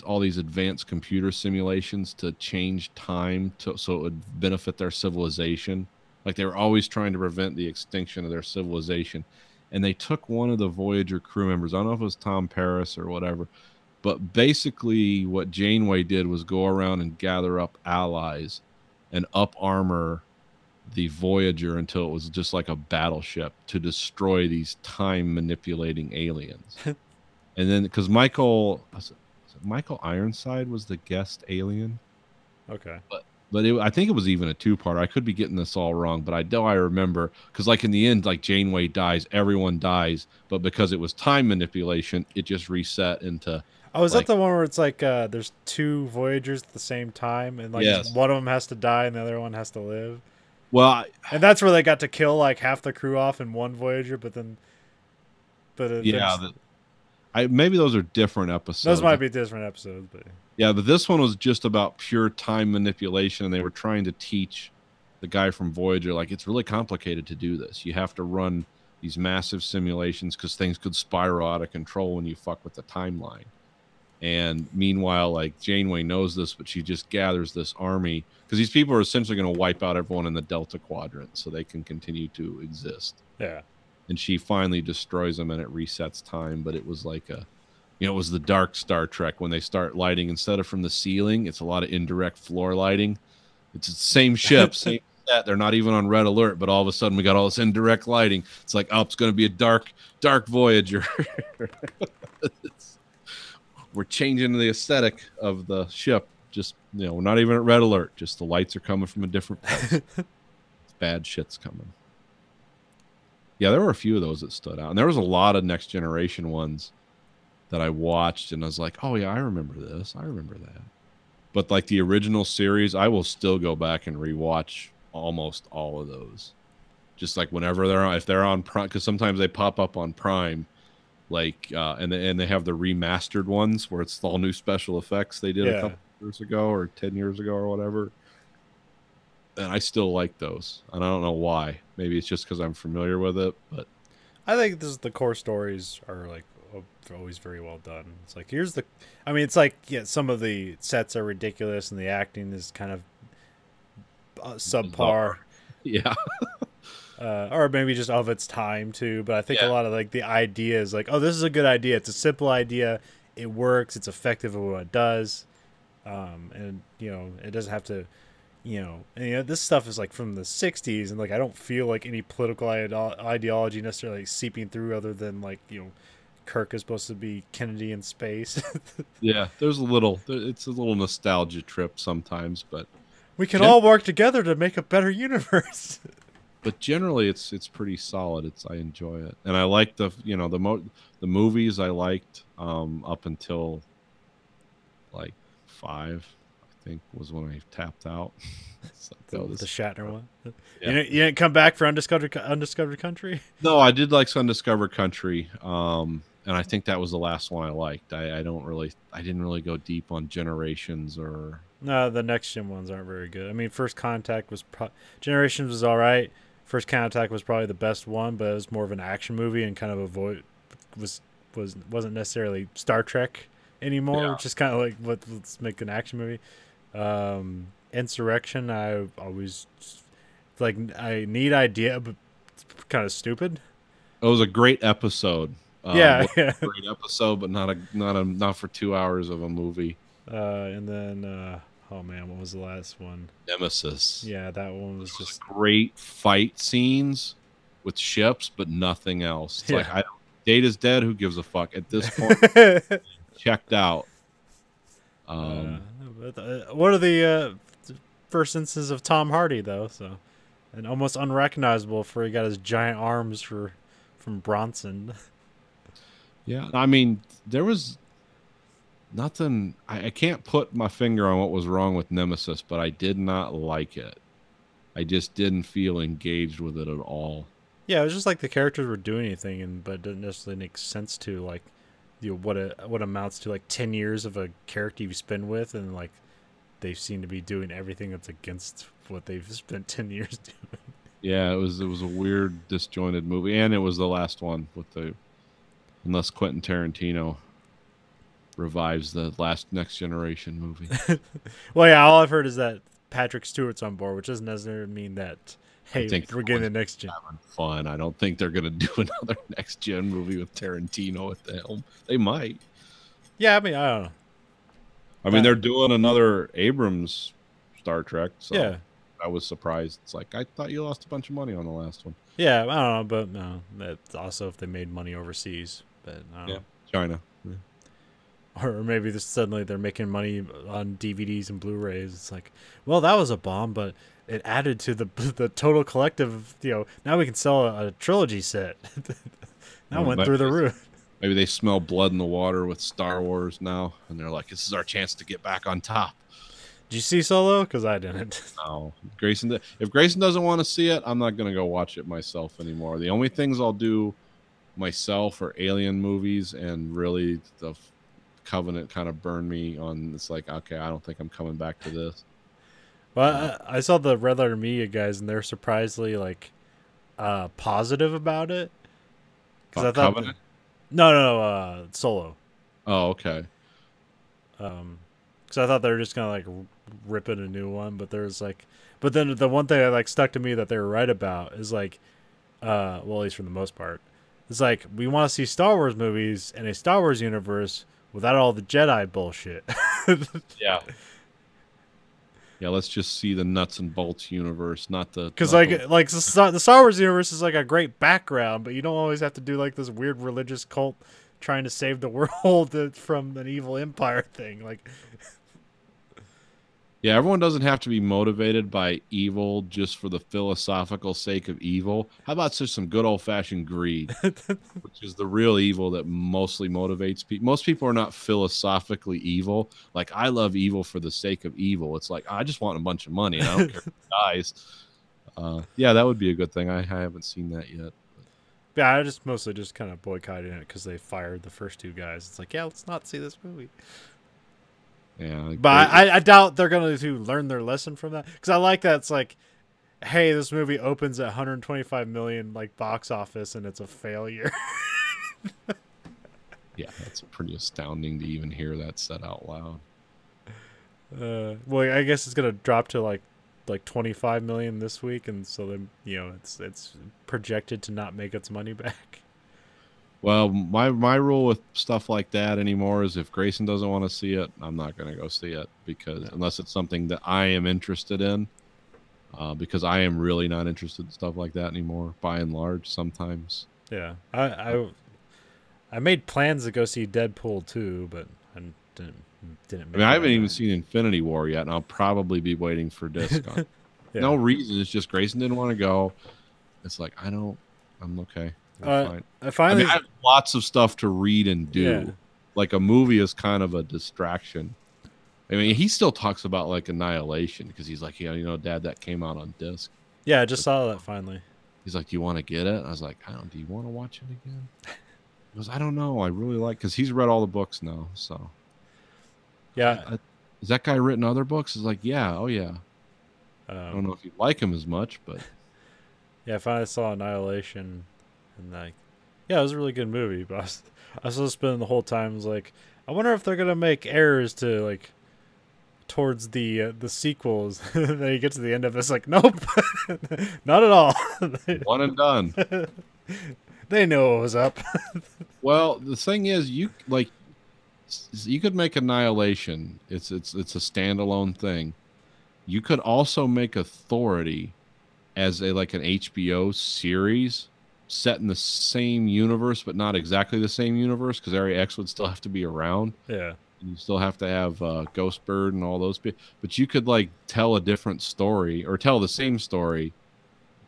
all these advanced computer simulations to change time so it would benefit their civilization. Like they were always trying to prevent the extinction of their civilization. And they took one of the Voyager crew members, I don't know if it was Tom Paris or whatever, but basically what Janeway did was go around and gather up allies and up armor the Voyager until it was just like a battleship to destroy these time manipulating aliens. And then because Michael Ironside was the guest alien. Okay. But I think it was even a two-part. I could be getting this all wrong, but I remember, because like in the end, like Janeway dies, everyone dies, but because it was time manipulation, it just reset into. Oh, is that the one where it's like there's two Voyagers at the same time, and like one of them has to die and the other one has to live? Well, and that's where they got to kill like half the crew off in one Voyager, maybe those are different episodes. Those might be different episodes, but yeah, but this one was just about pure time manipulation, and they were trying to teach the guy from Voyager, like, it's really complicated to do this. You have to run these massive simulations because things could spiral out of control when you fuck with the timeline. And meanwhile, like, Janeway knows this, but she just gathers this army because these people are essentially going to wipe out everyone in the Delta Quadrant so they can continue to exist. Yeah. And she finally destroys them, and it resets time. But it was like it was the dark Star Trek when they start lighting. Instead of from the ceiling, it's a lot of indirect floor lighting. It's the same ship, same set. They're not even on red alert, but all of a sudden we got all this indirect lighting. It's like, oh, it's going to be a dark Voyager. We're changing the aesthetic of the ship. Just, we're not even at red alert. Just the lights are coming from a different place. Bad shit's coming. Yeah, there were a few of those that stood out. And there was a lot of Next Generation ones that I watched, and I was like, oh, yeah, I remember this. I remember that. But like the original series, I will still go back and rewatch almost all of those. Just like whenever they're on, if they're on Prime, because sometimes they pop up on Prime, like, and they have the remastered ones where it's all new special effects they did a couple years ago or 10 years ago or whatever. And I still like those, and I don't know why. Maybe it's just because I'm familiar with it, but I think the core stories are like always very well done. It's like it's like some of the sets are ridiculous and the acting is kind of subpar. Yeah. Or maybe just of its time too. But I think a lot of like the idea is like, oh, this is a good idea. It's a simple idea. It works. It's effective at what it does. And it doesn't have to. This stuff is like from the 60s, and like I don't feel like any political ideology necessarily seeping through, other than like Kirk is supposed to be Kennedy in space. Yeah, it's a little nostalgia trip sometimes, but we can all work together to make a better universe. But generally, it's pretty solid. I enjoy it, and I like the movies I liked up until like 5. I think, was when I tapped out. The Shatner one. Yeah. You didn't come back for Undiscovered Country? No, I did like Undiscovered Country, and I think that was the last one I liked. I didn't really go deep on Generations or. No, the next gen ones aren't very good. I mean, First Contact was Generations was all right. First Contact was probably the best one, but it was more of an action movie and kind of wasn't necessarily Star Trek anymore, which is kind of like let's make an action movie. Insurrection, I always I need idea, but it's kind of stupid. It was a great episode. Yeah. Great episode, but not for 2 hours of a movie. And then oh man, what was the last one? Nemesis. Yeah, that one was just great fight scenes with ships, but nothing else. It's like Data's dead. Who gives a fuck at this point? Checked out. What are the first instances of Tom Hardy though? So, and almost unrecognizable for he got his giant arms from Bronson. Yeah, I mean there was nothing. I can't put my finger on what was wrong with Nemesis, but I did not like it. I just didn't feel engaged with it at all. Yeah, it was just like the characters were doing anything, but it didn't necessarily make sense to like, what amounts to like 10 years of a character you spend with, and like they seem to be doing everything that's against what they've spent 10 years doing. Yeah, it was a weird, disjointed movie, and it was the last one unless Quentin Tarantino revives the Next Generation movie. Well, yeah, all I've heard is that Patrick Stewart's on board, which doesn't necessarily mean that we're getting the next gen. Having fun. I don't think they're gonna do another Next Gen movie with Tarantino at the helm. They might. Yeah, I mean, I don't know. I mean, they're doing another Abrams Star Trek, so yeah. I was surprised. It's like I thought you lost a bunch of money on the last one. Yeah, I don't know, but no, that's also if they made money overseas. But I don't know. China. Yeah. Or maybe suddenly they're making money on DVDs and Blu-rays. It's like, well, that was a bomb, but it added to the total collective. Now we can sell a trilogy set. That went through the roof. Maybe they smell blood in the water with Star Wars now, and they're like, "This is our chance to get back on top." Did you see Solo? Because I didn't. No, if Grayson doesn't want to see it, I'm not going to go watch it myself anymore. The only things I'll do myself are alien movies, and really the Covenant kind of burned me on. It's like, okay, I don't think I'm coming back to this. Well, I saw the Red Letter Media guys, and they're surprisingly positive about it. Because I thought Covenant? No, Solo. Oh, okay. Because I thought they were just gonna ripping a new one, but but then the one thing that stuck to me that they were right about is well, at least for the most part, it's we want to see Star Wars movies in a Star Wars universe without all the Jedi bullshit. Yeah. Yeah, let's just see the nuts and bolts universe, not the... Because, the Star Wars universe is, a great background, but you don't always have to do, this weird religious cult trying to save the world from an evil empire thing. Yeah, everyone doesn't have to be motivated by evil just for the philosophical sake of evil. How about just some good old-fashioned greed, which is the real evil that mostly motivates people. Most people are not philosophically evil. I love evil for the sake of evil. It's I just want a bunch of money. And I don't care if it dies. Yeah, that would be a good thing. I haven't seen that yet. Yeah, I just mostly just kind of boycotted it because they fired the first two guys. It's yeah, let's not see this movie. Yeah, but I doubt they're going to learn their lesson from that, because I like that it's hey, this movie opens at 125 million box office and it's a failure. Yeah, that's pretty astounding to even hear that said out loud. Well, I guess it's going to drop to 25 million this week, and so then it's projected to not make its money back. Well, my rule with stuff like that anymore is if Grayson doesn't want to see it, I'm not going to go see it, because unless it's something that I am interested in, because I am really not interested in stuff like that anymore, by and large, sometimes. Yeah, I made plans to go see Deadpool 2, but I didn't. I haven't even seen Infinity War yet, and I'll probably be waiting for disc on. Yeah. No reason. It's just Grayson didn't want to go. It's I'm okay. Fine. I have lots of stuff to read and do. Yeah. A movie is kind of a distraction. I mean, he still talks about like Annihilation because he's like, Dad, that came out on disc. Yeah, I just saw that finally. He's like, do you want to get it? I was like, I don't. Do you want to watch it again? He goes, I don't know. I really like, because he's read all the books now. So yeah, has that guy written other books? He's like, yeah, oh yeah. I don't know if you like him as much, but yeah, I finally saw Annihilation, and like, yeah, it was a really good movie. But I was still spending the whole time was like, I wonder if they're gonna make errors to like towards the sequels. Then you get to the end of it, it's like, nope, not at all. One and done. They know what was up. Well, the thing is, you could make Annihilation. It's a standalone thing. You could also make Authority as an HBO series set in the same universe, but not exactly the same universe, because Area X would still have to be around. Yeah. And you still have to have Ghostbird and all those people. But you could like tell a different story or tell the same story,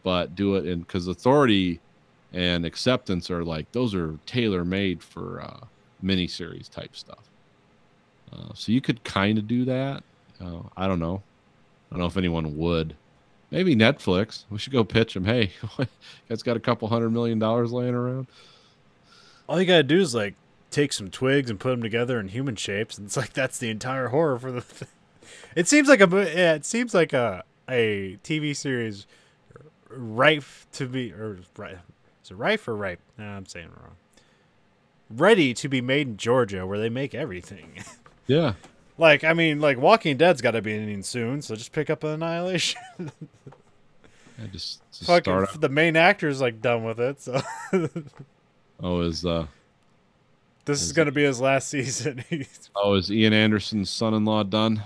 but do it in, because Authority and Acceptance are like, those are tailor made for miniseries type stuff. So you could kind of do that. I don't know. I don't know if anyone would. Maybe Netflix. We should go pitch them. Hey, guys got a couple $100 million laying around. All you gotta do is like take some twigs and put them together in human shapes, and it's like that's the entire horror for the. It seems like a TV series rife to be, or right. Is it rife or ripe? No, I'm saying it wrong. Ready to be made in Georgia, where they make everything. Yeah. Like, I mean, like Walking Dead's got to be ending soon, so just pick up Annihilation. Yeah, just fucking the main actor's like done with it, so. This is gonna be his last season. Is Ian Anderson's son-in-law done?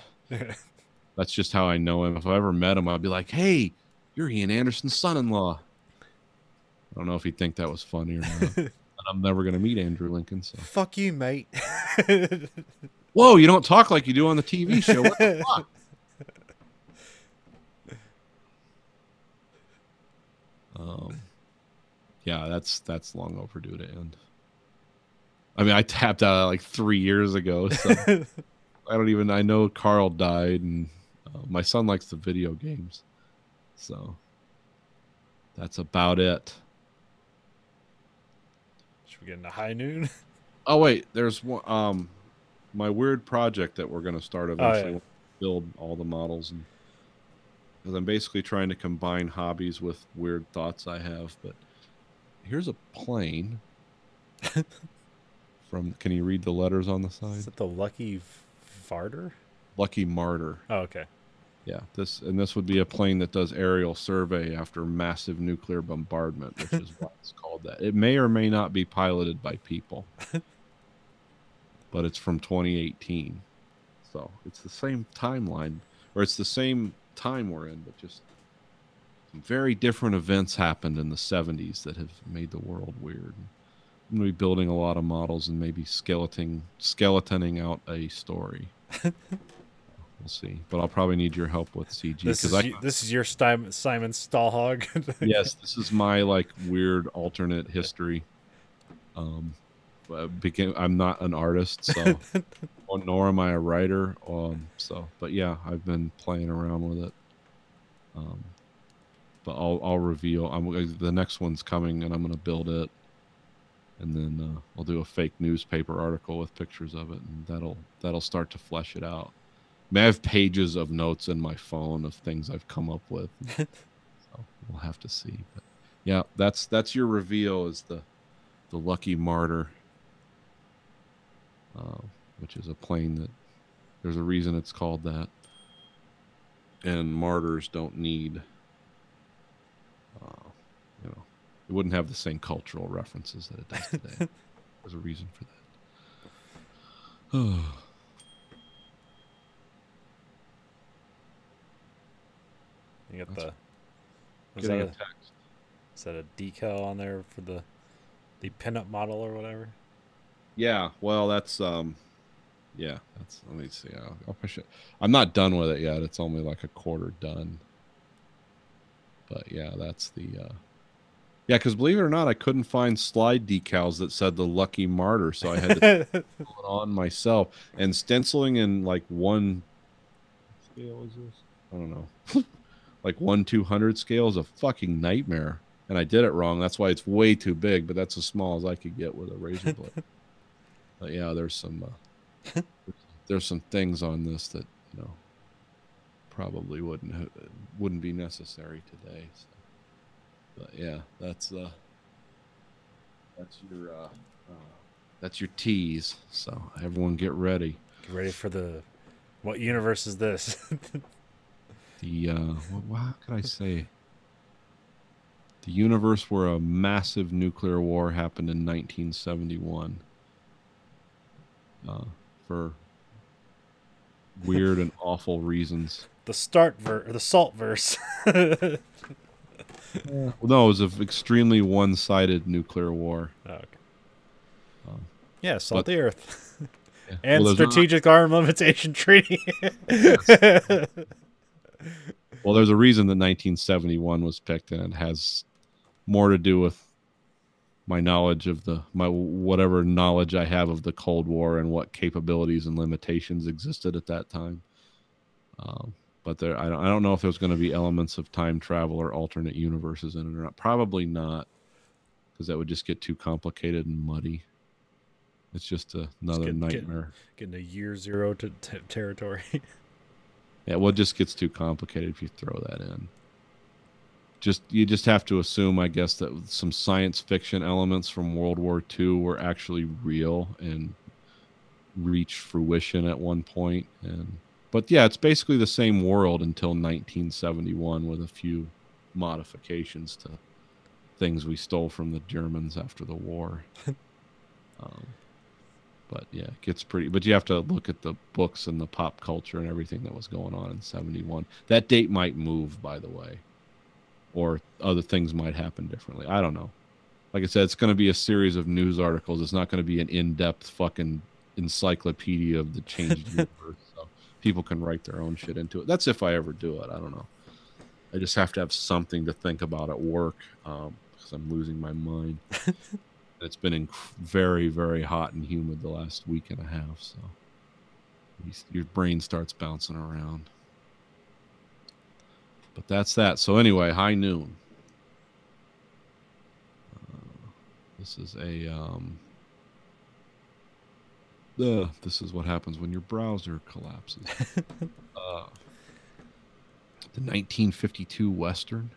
That's just how I know him. If I ever met him, I'd be like, "Hey, you're Ian Anderson's son-in-law." I don't know if he'd think that was funny or not. And I'm never gonna meet Andrew Lincoln. So fuck you, mate. Whoa, you don't talk like you do on the TV show. What the fuck? Yeah, that's long overdue to end. I mean, I tapped out like 3 years ago, so I know Carl died, and my son likes the video games, so that's about it. Should we get into high noon? Oh wait, there's one. My weird project that we're going to start eventually. Oh, yeah. Build all the models, and because I'm basically trying to combine hobbies with weird thoughts I have. But here's a plane. Can you read the letters on the side? Is it the Lucky Farter? Lucky Martyr. Oh, okay. Yeah, this would be a plane that does aerial survey after massive nuclear bombardment, which is why it's called that. It may or may not be piloted by people, but it's from 2018, so it's the same timeline, or it's the same time we're in, but just some very different events happened in the 70s that have made the world weird. I'm going to be building a lot of models and maybe skeletoning out a story. We'll see. But I'll probably need your help with CG. This is your Simon Stallhog. Yes, this is my like weird alternate history. I'm not an artist, so nor am I a writer. But yeah, I've been playing around with it. But I'll reveal. The next one's coming, and I'm going to build it. And then I'll do a fake newspaper article with pictures of it, and that'll start to flesh it out. I mean, I have pages of notes in my phone of things I've come up with, so we'll have to see. But yeah, that's your reveal, is the Lucky Martyr, which is a plane that there's a reason it's called that, and martyrs don't need. It wouldn't have the same cultural references that it does today. There's a reason for that. You got Is that a decal on there for the pinup model or whatever? Yeah, well, that's let me see. I'll push it. I'm not done with it yet. It's only like a quarter done. But yeah, that's the Yeah, because believe it or not, I couldn't find slide decals that said the Lucky Martyr, so I had to put it on myself. And stenciling in like one scale is this? I don't know. Like 1/200 scale is a fucking nightmare. And I did it wrong. That's why it's way too big, but that's as small as I could get with a razor blade. But yeah, there's some things on this that, you know, probably wouldn't be necessary today. So. But yeah, that's your tease. So everyone get ready. Get ready for what universe is this? How could I say? The universe where a massive nuclear war happened in 1971. For weird and awful reasons. The salt verse. Well, no, it was an extremely one-sided nuclear war. Oh, okay. Yeah, salt the earth. Yeah. And strategic arm limitation treaty. Well, there's a reason that 1971 was picked, and it has more to do with my knowledge of whatever knowledge I have of the Cold War and what capabilities and limitations existed at that time. But I don't know if there's going to be elements of time travel or alternate universes in it or not. Probably not, because that would just get too complicated and muddy. It's just another nightmare. Getting a year zero to territory. Yeah, well, it just gets too complicated if you throw that in. You just have to assume, I guess, that some science fiction elements from World War II were actually real and reached fruition at one point. But yeah, it's basically the same world until 1971 with a few modifications to things we stole from the Germans after the war. But yeah, it gets pretty. But you have to look at the books and the pop culture and everything that was going on in 71. That date might move, by the way, or other things might happen differently. I don't know. Like I said, it's going to be a series of news articles. It's not going to be an in-depth fucking encyclopedia of the changed universe. So people can write their own shit into it. That's if I ever do it. I don't know. I just have to have something to think about at work because I'm losing my mind. It's been very, very hot and humid the last week and a half, so your brain starts bouncing around. But that's that. So anyway, High Noon. This is this is what happens when your browser collapses. The 1952 Western,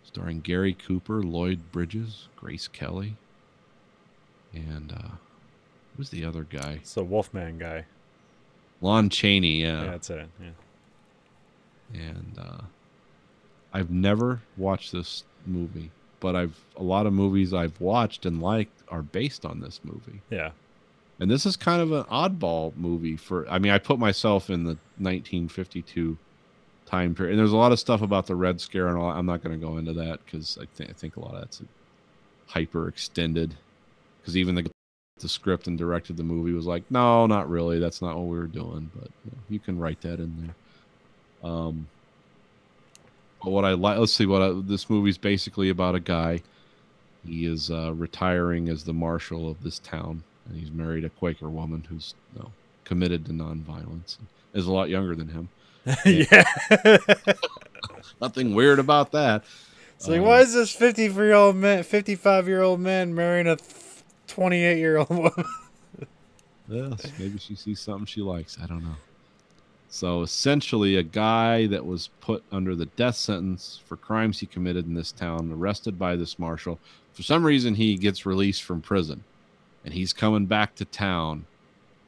starring Gary Cooper, Lloyd Bridges, Grace Kelly, and who's the other guy? It's the Wolfman guy. Lon Chaney, yeah. Yeah, that's it. Yeah. And I've never watched this movie, but a lot of movies I've watched and liked are based on this movie. Yeah. And this is kind of an oddball movie I put myself in the 1952 time period. And there's a lot of stuff about the Red Scare and all. I'm not going to go into that because I think a lot of that's hyper extended. Because even the script and directed the movie was like, no, not really. That's not what we were doing. But you can write that in there. But what I like, let's see this movie's basically about a guy. He is retiring as the marshal of this town, and he's married a Quaker woman who's committed to nonviolence. Is a lot younger than him. Yeah. Nothing weird about that. It's like, why is this 55-year-old man marrying a 28-year-old woman? Yes, maybe she sees something she likes. I don't know. So essentially, a guy that was put under the death sentence for crimes he committed in this town, arrested by this marshal. For some reason, he gets released from prison, and he's coming back to town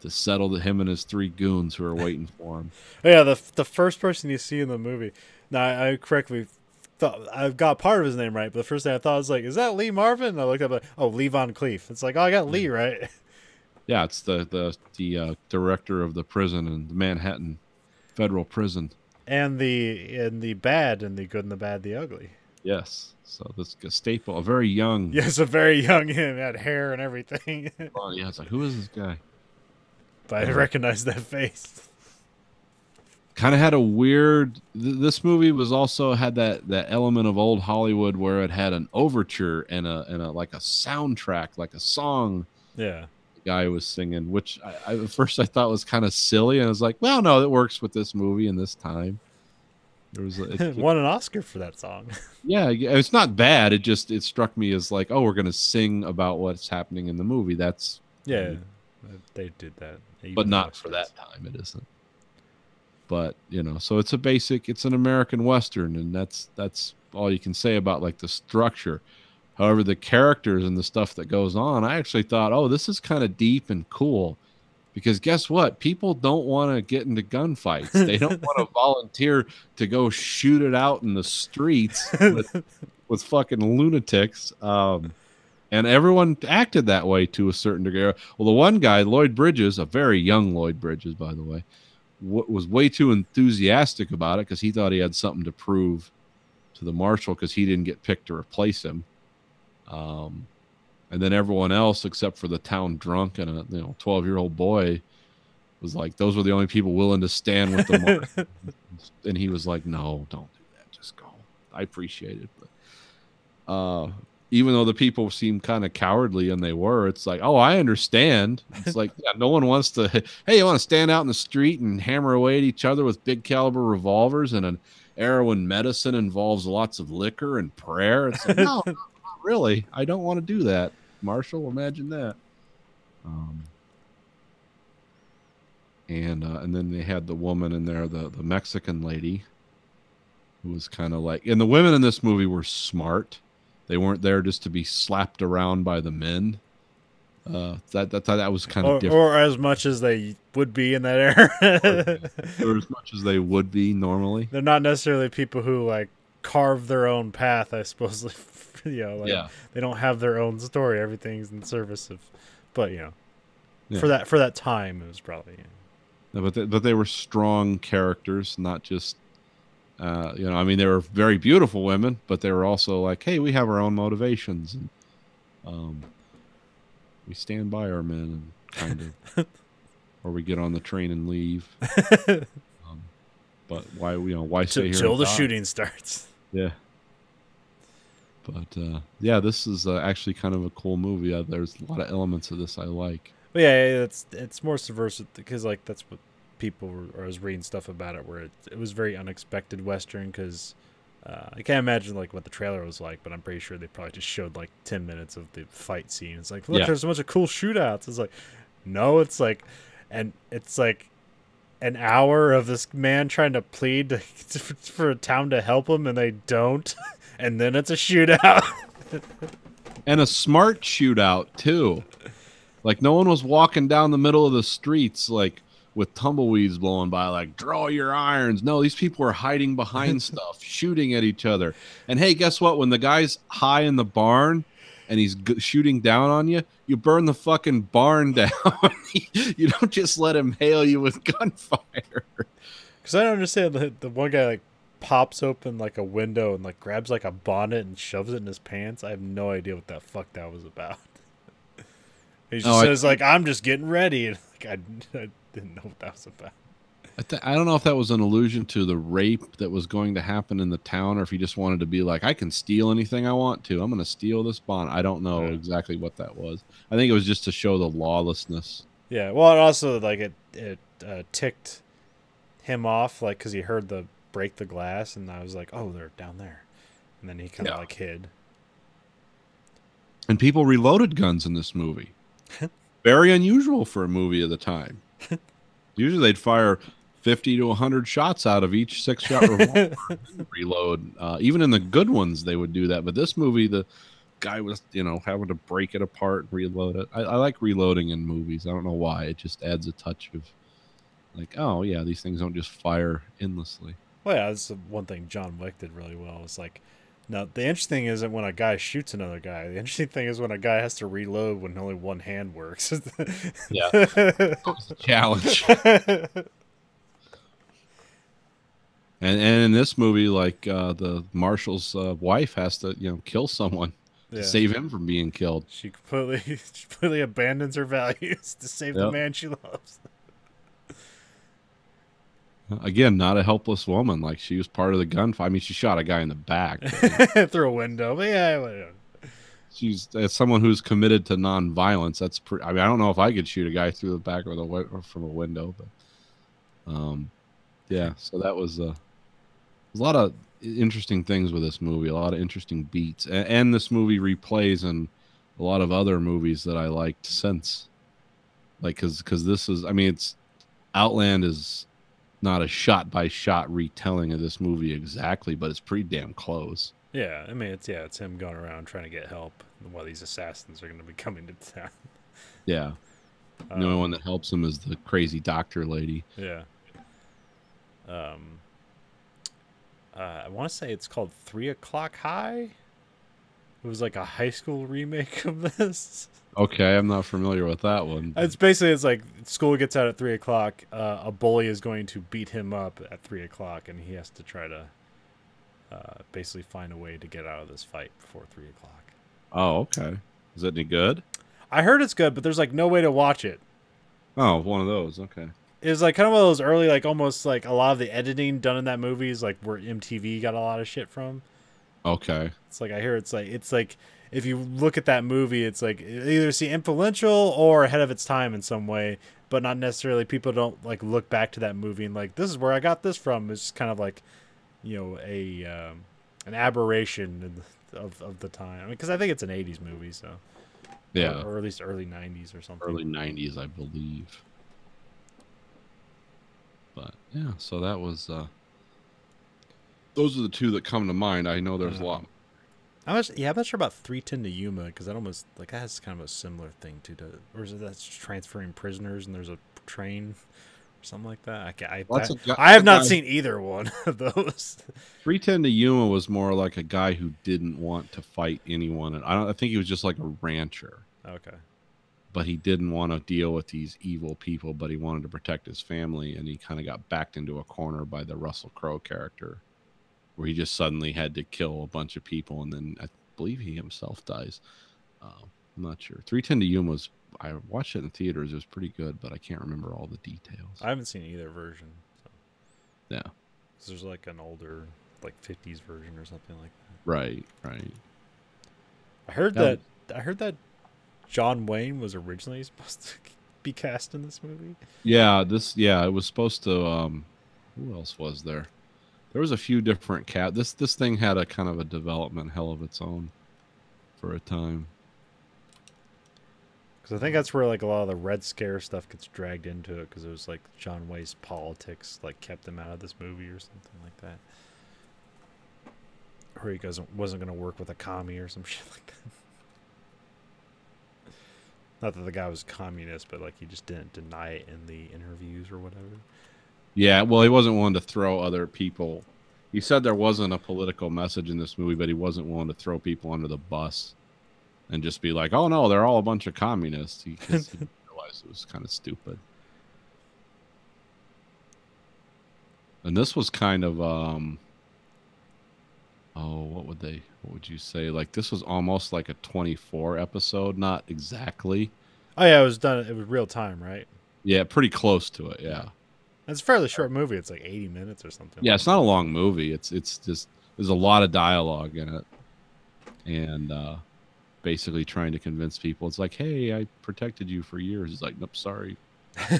to settle him and his 3 goons who are waiting for him. Yeah, the first person you see in the movie. Now, I correctly thought I've got part of his name right, but the first thing I thought was like, is that Lee Marvin? And I looked up, Lee Von Cleef. It's like, I got Lee right. Yeah, it's the director of the prison in the Manhattan Federal Prison, and the bad and the good and the bad, the ugly. Yes, so this staple, a very young. Yes, a very young him, had hair and everything. Oh yeah, it's like, who is this guy? But I recognize that face. kind of had a weird. This movie was also had that element of old Hollywood where it had an overture and a like a soundtrack, like a song. Yeah. The guy was singing, which at first I thought was kind of silly, and I was like, well, no, it works with this movie and this time. There was won an Oscar for that song. Yeah, it's not bad. It struck me as like, oh, we're gonna sing about what's happening in the movie. That's yeah, they did that, but not for that time. It isn't. But so it's it's an American Western, and that's all you can say about like the structure. However, the characters and the stuff that goes on, I actually thought, oh, this is kind of deep and cool. Because guess what? People don't want to get into gunfights. They don't want to volunteer to go shoot it out in the streets with fucking lunatics. And everyone acted that way to a certain degree. Well, the one guy, Lloyd Bridges, a very young Lloyd Bridges, by the way, was way too enthusiastic about it because he thought he had something to prove to the marshal because he didn't get picked to replace him. And then everyone else, except for the town drunk and a 12-year-old boy, was like, those were the only people willing to stand with the marshal. And he was like, no, don't do that. Just go. I appreciate it. But even though the people seemed kind of cowardly, and they were, it's like, oh, I understand. It's like, yeah, no one wants to, hey, you want to stand out in the street and hammer away at each other with big caliber revolvers, and an era when medicine involves lots of liquor and prayer. It's like, no, not really. I don't want to do that. Marshall, imagine that. And then they had the woman in there, the Mexican lady, who was kind of like, and the women in this movie were smart. They weren't there just to be slapped around by the men. That was kind of different. Or as much as they would be in that era. Or as much as they would be normally. They're not necessarily people who like carve their own path, I suppose. They don't have their own story. Everything's in service of, but for that time, it was probably. No, but they were strong characters, not just. I mean, they were very beautiful women, but they were also like, hey, we have our own motivations, and we stand by our men, and kind of, or we get on the train and leave. But why stay here till the shooting starts? Yeah. But yeah, this is actually kind of a cool movie. There's a lot of elements of this I like. But yeah, it's more subversive because like that's what people were. I was reading stuff about it where it was very unexpected Western because I can't imagine like what the trailer was like, but I'm pretty sure they probably just showed like 10 minutes of the fight scene. It's like, look, there's a bunch of cool shootouts. It's like, no, it's like an hour of this man trying to plead for a town to help him, and they don't. And then it's a shootout. And a smart shootout, too. Like, no one was walking down the middle of the streets, like, with tumbleweeds blowing by, like, draw your irons. No, these people were hiding behind stuff, shooting at each other. And, hey, guess what? When the guy's high in the barn and he's shooting down on you, you burn the fucking barn down. You don't just let him hail you with gunfire. Because I don't understand the one guy, like, pops open like a window and like grabs like a bonnet and shoves it in his pants. I have no idea what the fuck that was about. He just says like, I'm just getting ready, and like I didn't know what that was about. I don't know if that was an allusion to the rape that was going to happen in the town, or if he just wanted to be like, I can steal anything I want to. I'm going to steal this bonnet. I don't know exactly what that was. I think it was just to show the lawlessness. Yeah, well, and also like it ticked him off, like because he heard the break the glass, and I was like, oh, they're down there, and then he kind of like hid. And people reloaded guns in this movie. Very unusual for a movie of the time. Usually they'd fire 50 to 100 shots out of each 6-shot revolver. Reload. Even in the good ones they would do that, but this movie the guy was having to break it apart and reload it. I like reloading in movies. I don't know why. It just adds a touch of like, oh yeah, these things don't just fire endlessly. Well, yeah, that's one thing John Wick did really well. It's like, now the interesting thing isn't when a guy shoots another guy. The interesting thing is when a guy has to reload when only one hand works. Yeah, it's a challenge. And in this movie, like the marshal's wife has to kill someone to save him from being killed. She completely abandons her values to save the man she loves. Again, not a helpless woman. Like, she was part of the gunfight. I mean, she shot a guy in the back. Through a window. But yeah, whatever. She's, as someone who's committed to nonviolence, that's pretty. I mean, I don't know if I could shoot a guy through the back or from a window, but yeah. So that was there's a lot of interesting things with this movie, a lot of interesting beats, and this movie replays in a lot of other movies that I liked since. Like, because this is, I mean, it's Outland is not a shot-by-shot retelling of this movie exactly, but it's pretty damn close. Yeah, I mean, it's him going around trying to get help while these assassins are going to be coming to town. Yeah. The only one that helps him is the crazy doctor lady. Yeah. I want to say it's called 3 O'Clock High. It was like a high school remake of this. Okay, I'm not familiar with that one. It's basically, it's like school gets out at 3 o'clock. A bully is going to beat him up at 3 o'clock, and he has to try to basically find a way to get out of this fight before 3 o'clock. Oh, okay. Is it any good? I heard it's good, but there's like no way to watch it. Oh, one of those. Okay. It was like kind of one of those early, like almost like a lot of the editing done in that movie is like where MTV got a lot of shit from. Okay. It's like I hear it's like if you look at that movie, it's like either see influential or ahead of its time in some way, but not necessarily. People don't like look back to that movie and like, this is where I got this from. It's kind of like, you know, an aberration of the time. I mean, because I think it's an 80s movie, so yeah, or at least early 90s or something. Early 90s, I believe. But yeah, so that was those are the two that come to mind. I know there's a lot. I'm not sure about 310 to Yuma, because that almost like that has kind of a similar thing to or is it that's transferring prisoners and there's a train or something like that? I have not seen either one of those. 310 to Yuma was more like a guy who didn't want to fight anyone, and I think he was just like a rancher. Okay. But he didn't want to deal with these evil people, but he wanted to protect his family, and he kind of got backed into a corner by the Russell Crowe character, where he just suddenly had to kill a bunch of people, and then I believe he himself dies. I'm not sure. 310 to Yuma was, I watched it in theaters. It was pretty good, but I can't remember all the details. I haven't seen either version. So. Yeah. So there's like an older, like 50s version or something like that. Right. I heard that John Wayne was originally supposed to be cast in this movie. Yeah, it was supposed to. Who else was there? There was a few different This thing had a kind of a development hell of its own for a time. Because I think that's where like a lot of the Red Scare stuff gets dragged into it, because it was like John Wayne's politics like kept him out of this movie or something like that. Or he wasn't going to work with a commie or some shit like that. Not that the guy was communist, but like he just didn't deny it in the interviews or whatever. Yeah, well, he wasn't willing to throw other people. He said there wasn't a political message in this movie, but he wasn't willing to throw people under the bus and just be like, oh, no, they're all a bunch of communists. He realized it was kind of stupid. And this was kind of, what would you say? Like, this was almost like a 24 episode, not exactly. Oh, yeah, it was real time, right? Yeah, pretty close to it, yeah. It's a fairly short movie. It's like 80 minutes or something. Yeah, it's not a long movie. It's just, there's a lot of dialogue in it. And basically trying to convince people. It's like, hey, I protected you for years. He's like, nope, sorry.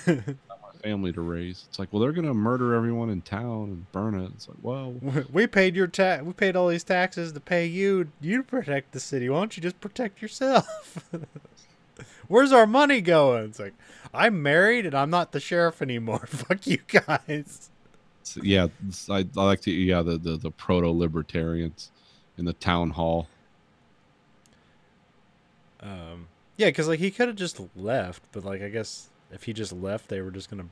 Not my family to raise. It's like, well, they're going to murder everyone in town and burn it. It's like, well, we paid we paid all these taxes to pay you to protect the city. Why don't you just protect yourself? Where's our money going? It's like, I'm married and I'm not the sheriff anymore. Fuck you guys. So, yeah, I like the proto-libertarians in the town hall. Yeah, because like he could have just left, but like I guess if he just left, they were just gonna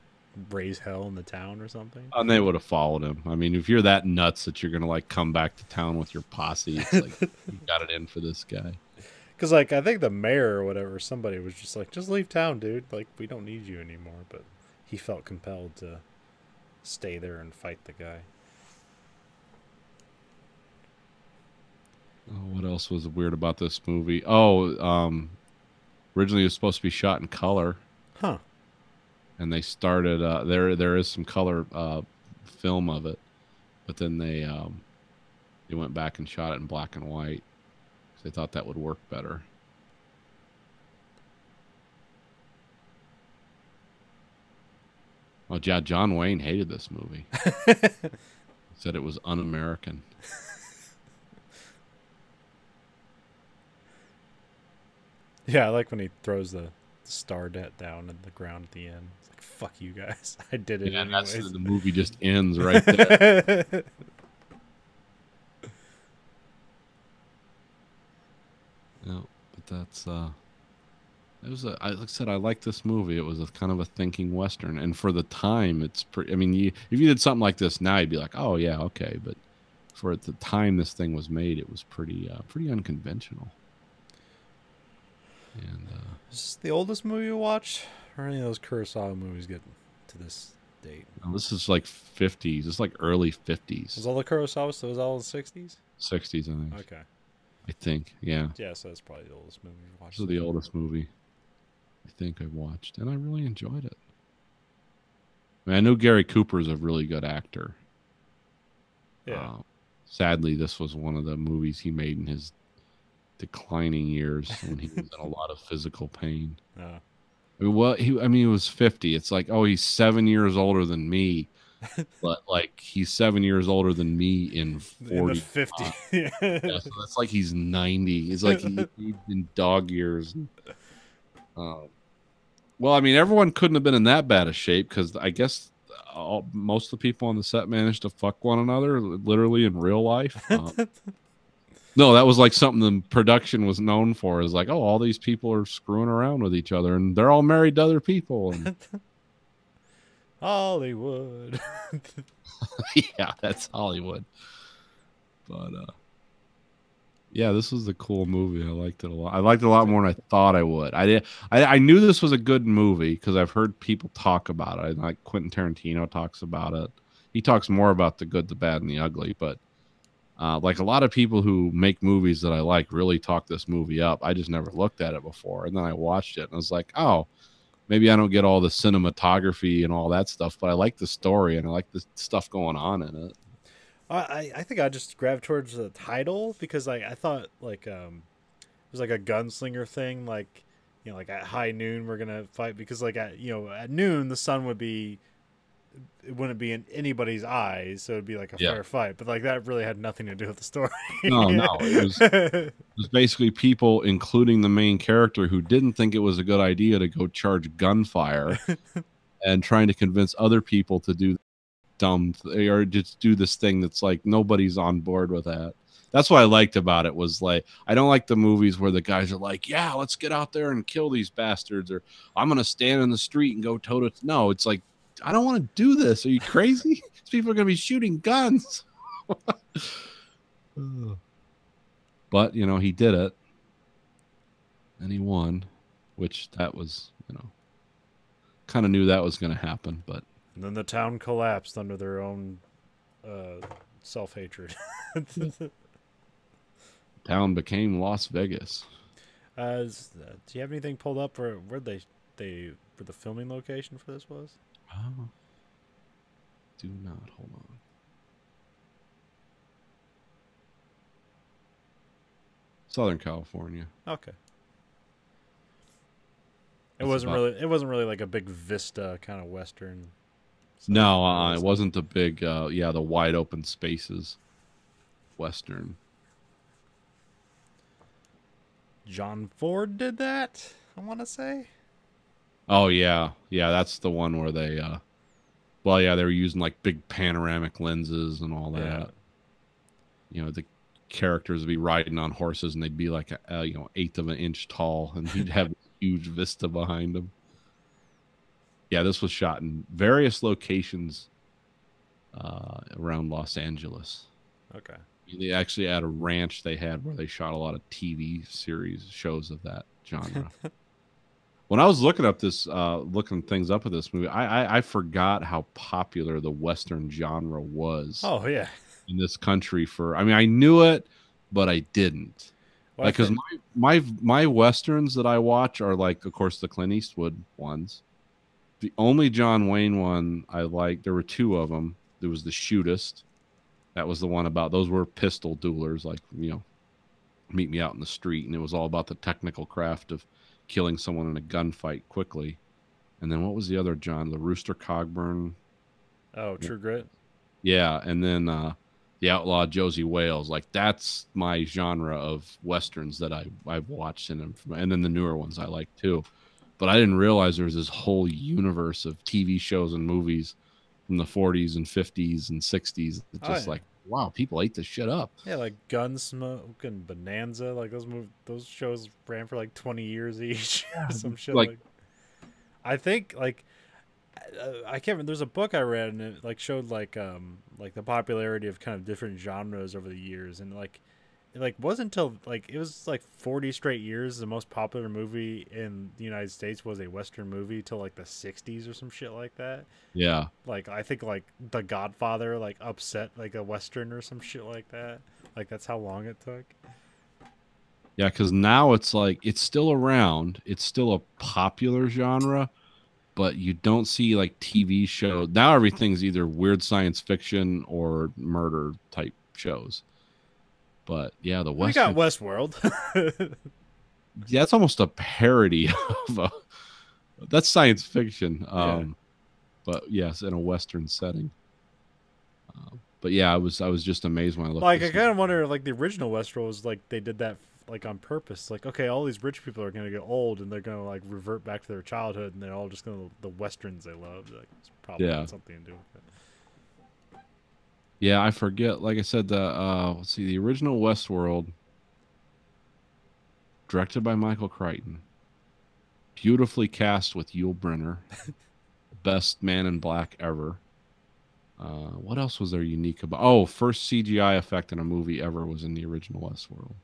raise hell in the town or something. And they would have followed him. I mean, if you're that nuts that you're gonna like come back to town with your posse, it's like you got it in for this guy. Because, like, I think the mayor or whatever, somebody was just like, just leave town, dude. Like, we don't need you anymore. But he felt compelled to stay there and fight the guy. Oh, what else was weird about this movie? Oh, originally it was supposed to be shot in color. Huh. And they started, there is some color film of it, but then they went back and shot it in black and white. They thought that would work better. Oh, yeah, John Wayne hated this movie. Said it was un-American. Yeah, I like when he throws the star down in the ground at the end. It's like, fuck you guys. I did it anyways. And the movie just ends right there. No, but that's it was like I said, I like this movie. It was a kind of a thinking Western, and for the time, it's pretty. I mean, if you did something like this now, you'd be like, oh yeah, okay. But for the time this thing was made, it was pretty unconventional. And is this the oldest movie you watched, or any of those Kurosawa movies get to this date? No, this is like 50s. It's like early 50s. Was all the Kurosawa? So it was all the 60s? 60s, I think. Okay. I think, yeah. Yeah, so that's probably the oldest movie you watched. This is the oldest movie I think I watched, and I really enjoyed it. I mean, I know Gary Cooper is a really good actor. Yeah. Sadly, this was one of the movies he made in his declining years when he was in a lot of physical pain. Well, he was 50. It's like, oh, he's 7 years older than me, but like he's 7 years older than me in 40. In the 50. Yeah, so that's like he's 90. He's like he's in dog years. Well, I mean, everyone couldn't have been in that bad of shape because I guess most of the people on the set managed to fuck one another, literally in real life. No, that was like something the production was known for. Is like, oh, all these people are screwing around with each other, and they're all married to other people. And Hollywood. Yeah, that's Hollywood. But yeah, this was a cool movie. I liked it a lot. I liked it a lot more than I thought I would. I knew this was a good movie because I've heard people talk about it. Like Quentin Tarantino talks about it. He talks more about the good, the bad, and the ugly. But like a lot of people who make movies that I like really talk this movie up. I just never looked at it before, and then I watched it and I was like, oh, maybe I don't get all the cinematography and all that stuff, but I like the story and I like the stuff going on in it. I think I just grabbed towards the title because I thought like it was like a gunslinger thing, like, you know, like at high noon we're gonna fight because like at noon the sun would be, it wouldn't be in anybody's eyes, so it'd be like a fair fight. But like that really had nothing to do with the story. No, it was basically people, including the main character, who didn't think it was a good idea to go charge gunfire and trying to convince other people to do or just do this thing that's like nobody's on board with that. That's what I liked about it. Was like, I don't like the movies where the guys are like, yeah, let's get out there and kill these bastards, or I'm gonna stand in the street and go toe to. No, it's like, I don't want to do this. Are you crazy? These people are going to be shooting guns. But, you know, he did it. And he won, which that was, you know, kind of knew that was going to happen. But and then the town collapsed under their own self-hatred. Town became Las Vegas. Do you have anything pulled up where the filming location for this was? Oh, do not. Hold on. Southern California. Okay. It wasn't really like a big vista kind of western. No, it wasn't the big the wide open spaces western. John Ford did that, I want to say. Oh yeah, that's the one where they, they were using like big panoramic lenses and all that. Yeah. You know, the characters would be riding on horses and they'd be like a 1/8 of an inch tall, and he'd have a huge vista behind them. Yeah, this was shot in various locations around Los Angeles. Okay. They actually had a ranch they had where they shot a lot of TV shows of that genre. When I was looking up looking things up of this movie, I forgot how popular the Western genre was. Oh yeah, in this country I knew it, but I didn't. Well, because my Westerns that I watch are like, of course, the Clint Eastwood ones. The only John Wayne one I like, there were two of them. there was the Shootist. That was the one about, those were pistol duelers, like, you know, meet me out in the street, and it was all about the technical craft of killing someone in a gunfight quickly. And then what was the other genre? The Rooster Cogburn. Oh, True Grit. Yeah, and then the Outlaw Josie Wales. Like, that's my genre of westerns that I've watched, and then the newer ones I like too. But I didn't realize there was this whole universe of TV shows and movies from the 40s and 50s and 60s. It's just like, wow, people ate this shit up. Yeah, like Gunsmoke and Bonanza. Like those shows ran for like 20 years each. Some shit like I think like I can't remember. There's a book I read and it like showed like the popularity of kind of different genres over the years, and like it wasn't until like it was like 40 straight years the most popular movie in the United States was a Western movie till like the 60s or some shit like that. Yeah. Like I think like The Godfather like upset like a Western or some shit like that. Like that's how long it took. Yeah, because now it's like it's still around. It's still a popular genre, but you don't see like TV shows. Now everything's either weird science fiction or murder type shows. But yeah, the Western. We got Westworld. Yeah, it's almost a parody of that's science fiction. But yes, in a Western setting. But yeah, I was just amazed when I looked. Like I kind of wonder, like the original Westworld was like they did that like on purpose. Like okay, all these rich people are gonna get old and they're gonna like revert back to their childhood and they're all just gonna the Westerns they loved. Like it's probably got something to do with it. Yeah, I forget. Like I said, let's see, the original Westworld, directed by Michael Crichton, beautifully cast with Yul Brynner, best Man in Black ever. What else was there unique about? Oh, first CGI effect in a movie ever was in the original Westworld.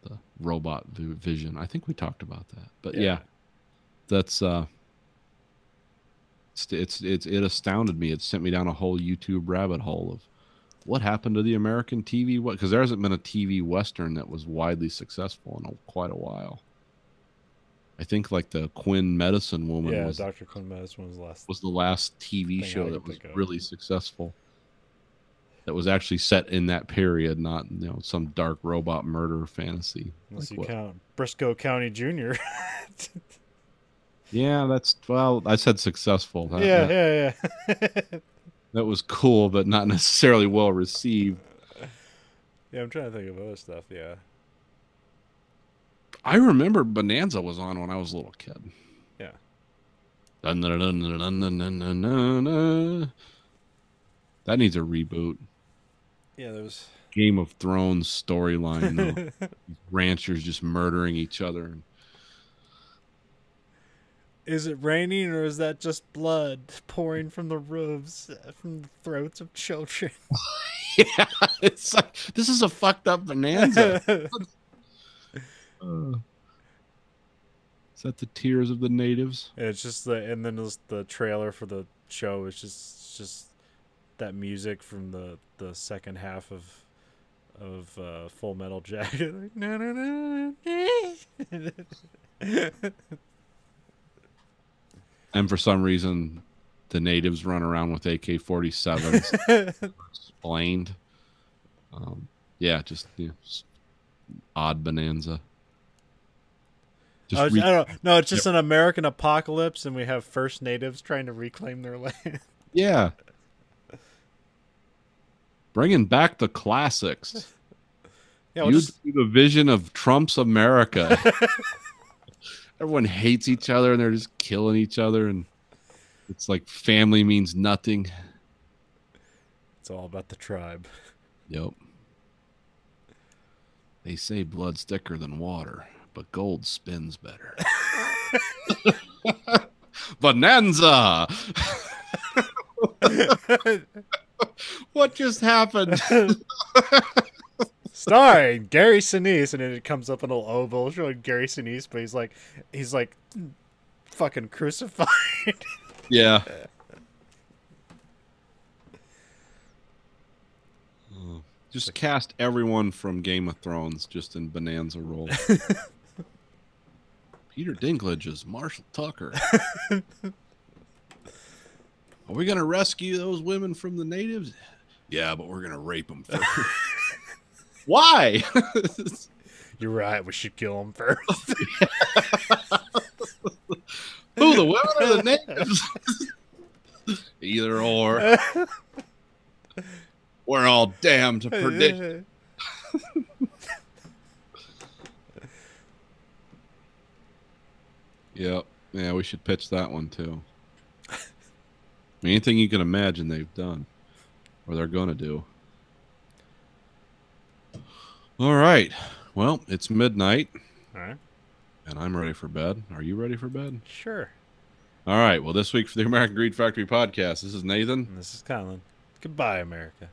The robot vision. I think we talked about that. But yeah that's it astounded me. It sent me down a whole YouTube rabbit hole of what happened to the American TV, because there hasn't been a TV Western that was widely successful in quite a while. I think like the Quinn Medicine Woman Dr. Quinn Medicine was the last TV show that was really successful. That was actually set in that period, not some dark robot murder fantasy. Unless you count Briscoe County Jr. Yeah, I said successful. Yeah. That was cool, but not necessarily well received. Yeah, I'm trying to think of other stuff, yeah. I remember Bonanza was on when I was a little kid. Yeah. That needs a reboot. Yeah, there's Game of Thrones storyline. Ranchers just murdering each other. Is it raining or is that just blood pouring from the roofs, from the throats of children? Yeah, it's like, this is a fucked up Bonanza. Is that the tears of the natives? Yeah, it's just and then the trailer for the show is just that music from the second half of Full Metal Jacket. Like, no. And for some reason, the natives run around with AK-47s. Explained. Just odd Bonanza. I don't know. No, it's just an American apocalypse, and we have First Natives trying to reclaim their land. Yeah. Bringing back the classics. Yeah, you see the vision of Trump's America. Everyone hates each other, and they're just killing each other, and it's like family means nothing. It's all about the tribe. Yep. They say blood's thicker than water, but gold spins better. Bonanza! What just happened? Starring Gary Sinise, and then it comes up an little oval showing Gary Sinise, but he's like fucking crucified. Yeah. Just cast everyone from Game of Thrones just in Bonanza role. Peter Dinklage is Marshall Tucker. Are we going to rescue those women from the natives? Yeah, but we're going to rape them first. Why? You're right. We should kill them first. Who, the women or the natives? Either or. We're all damned to perdition. Yep. Yeah, we should pitch that one too. Anything you can imagine they've done or they're going to do. All right. Well, it's midnight. All right. And I'm ready for bed. Are you ready for bed? Sure. All right. Well, this week for the American Greed Factory podcast, this is Nathan. And this is Colin. Goodbye, America.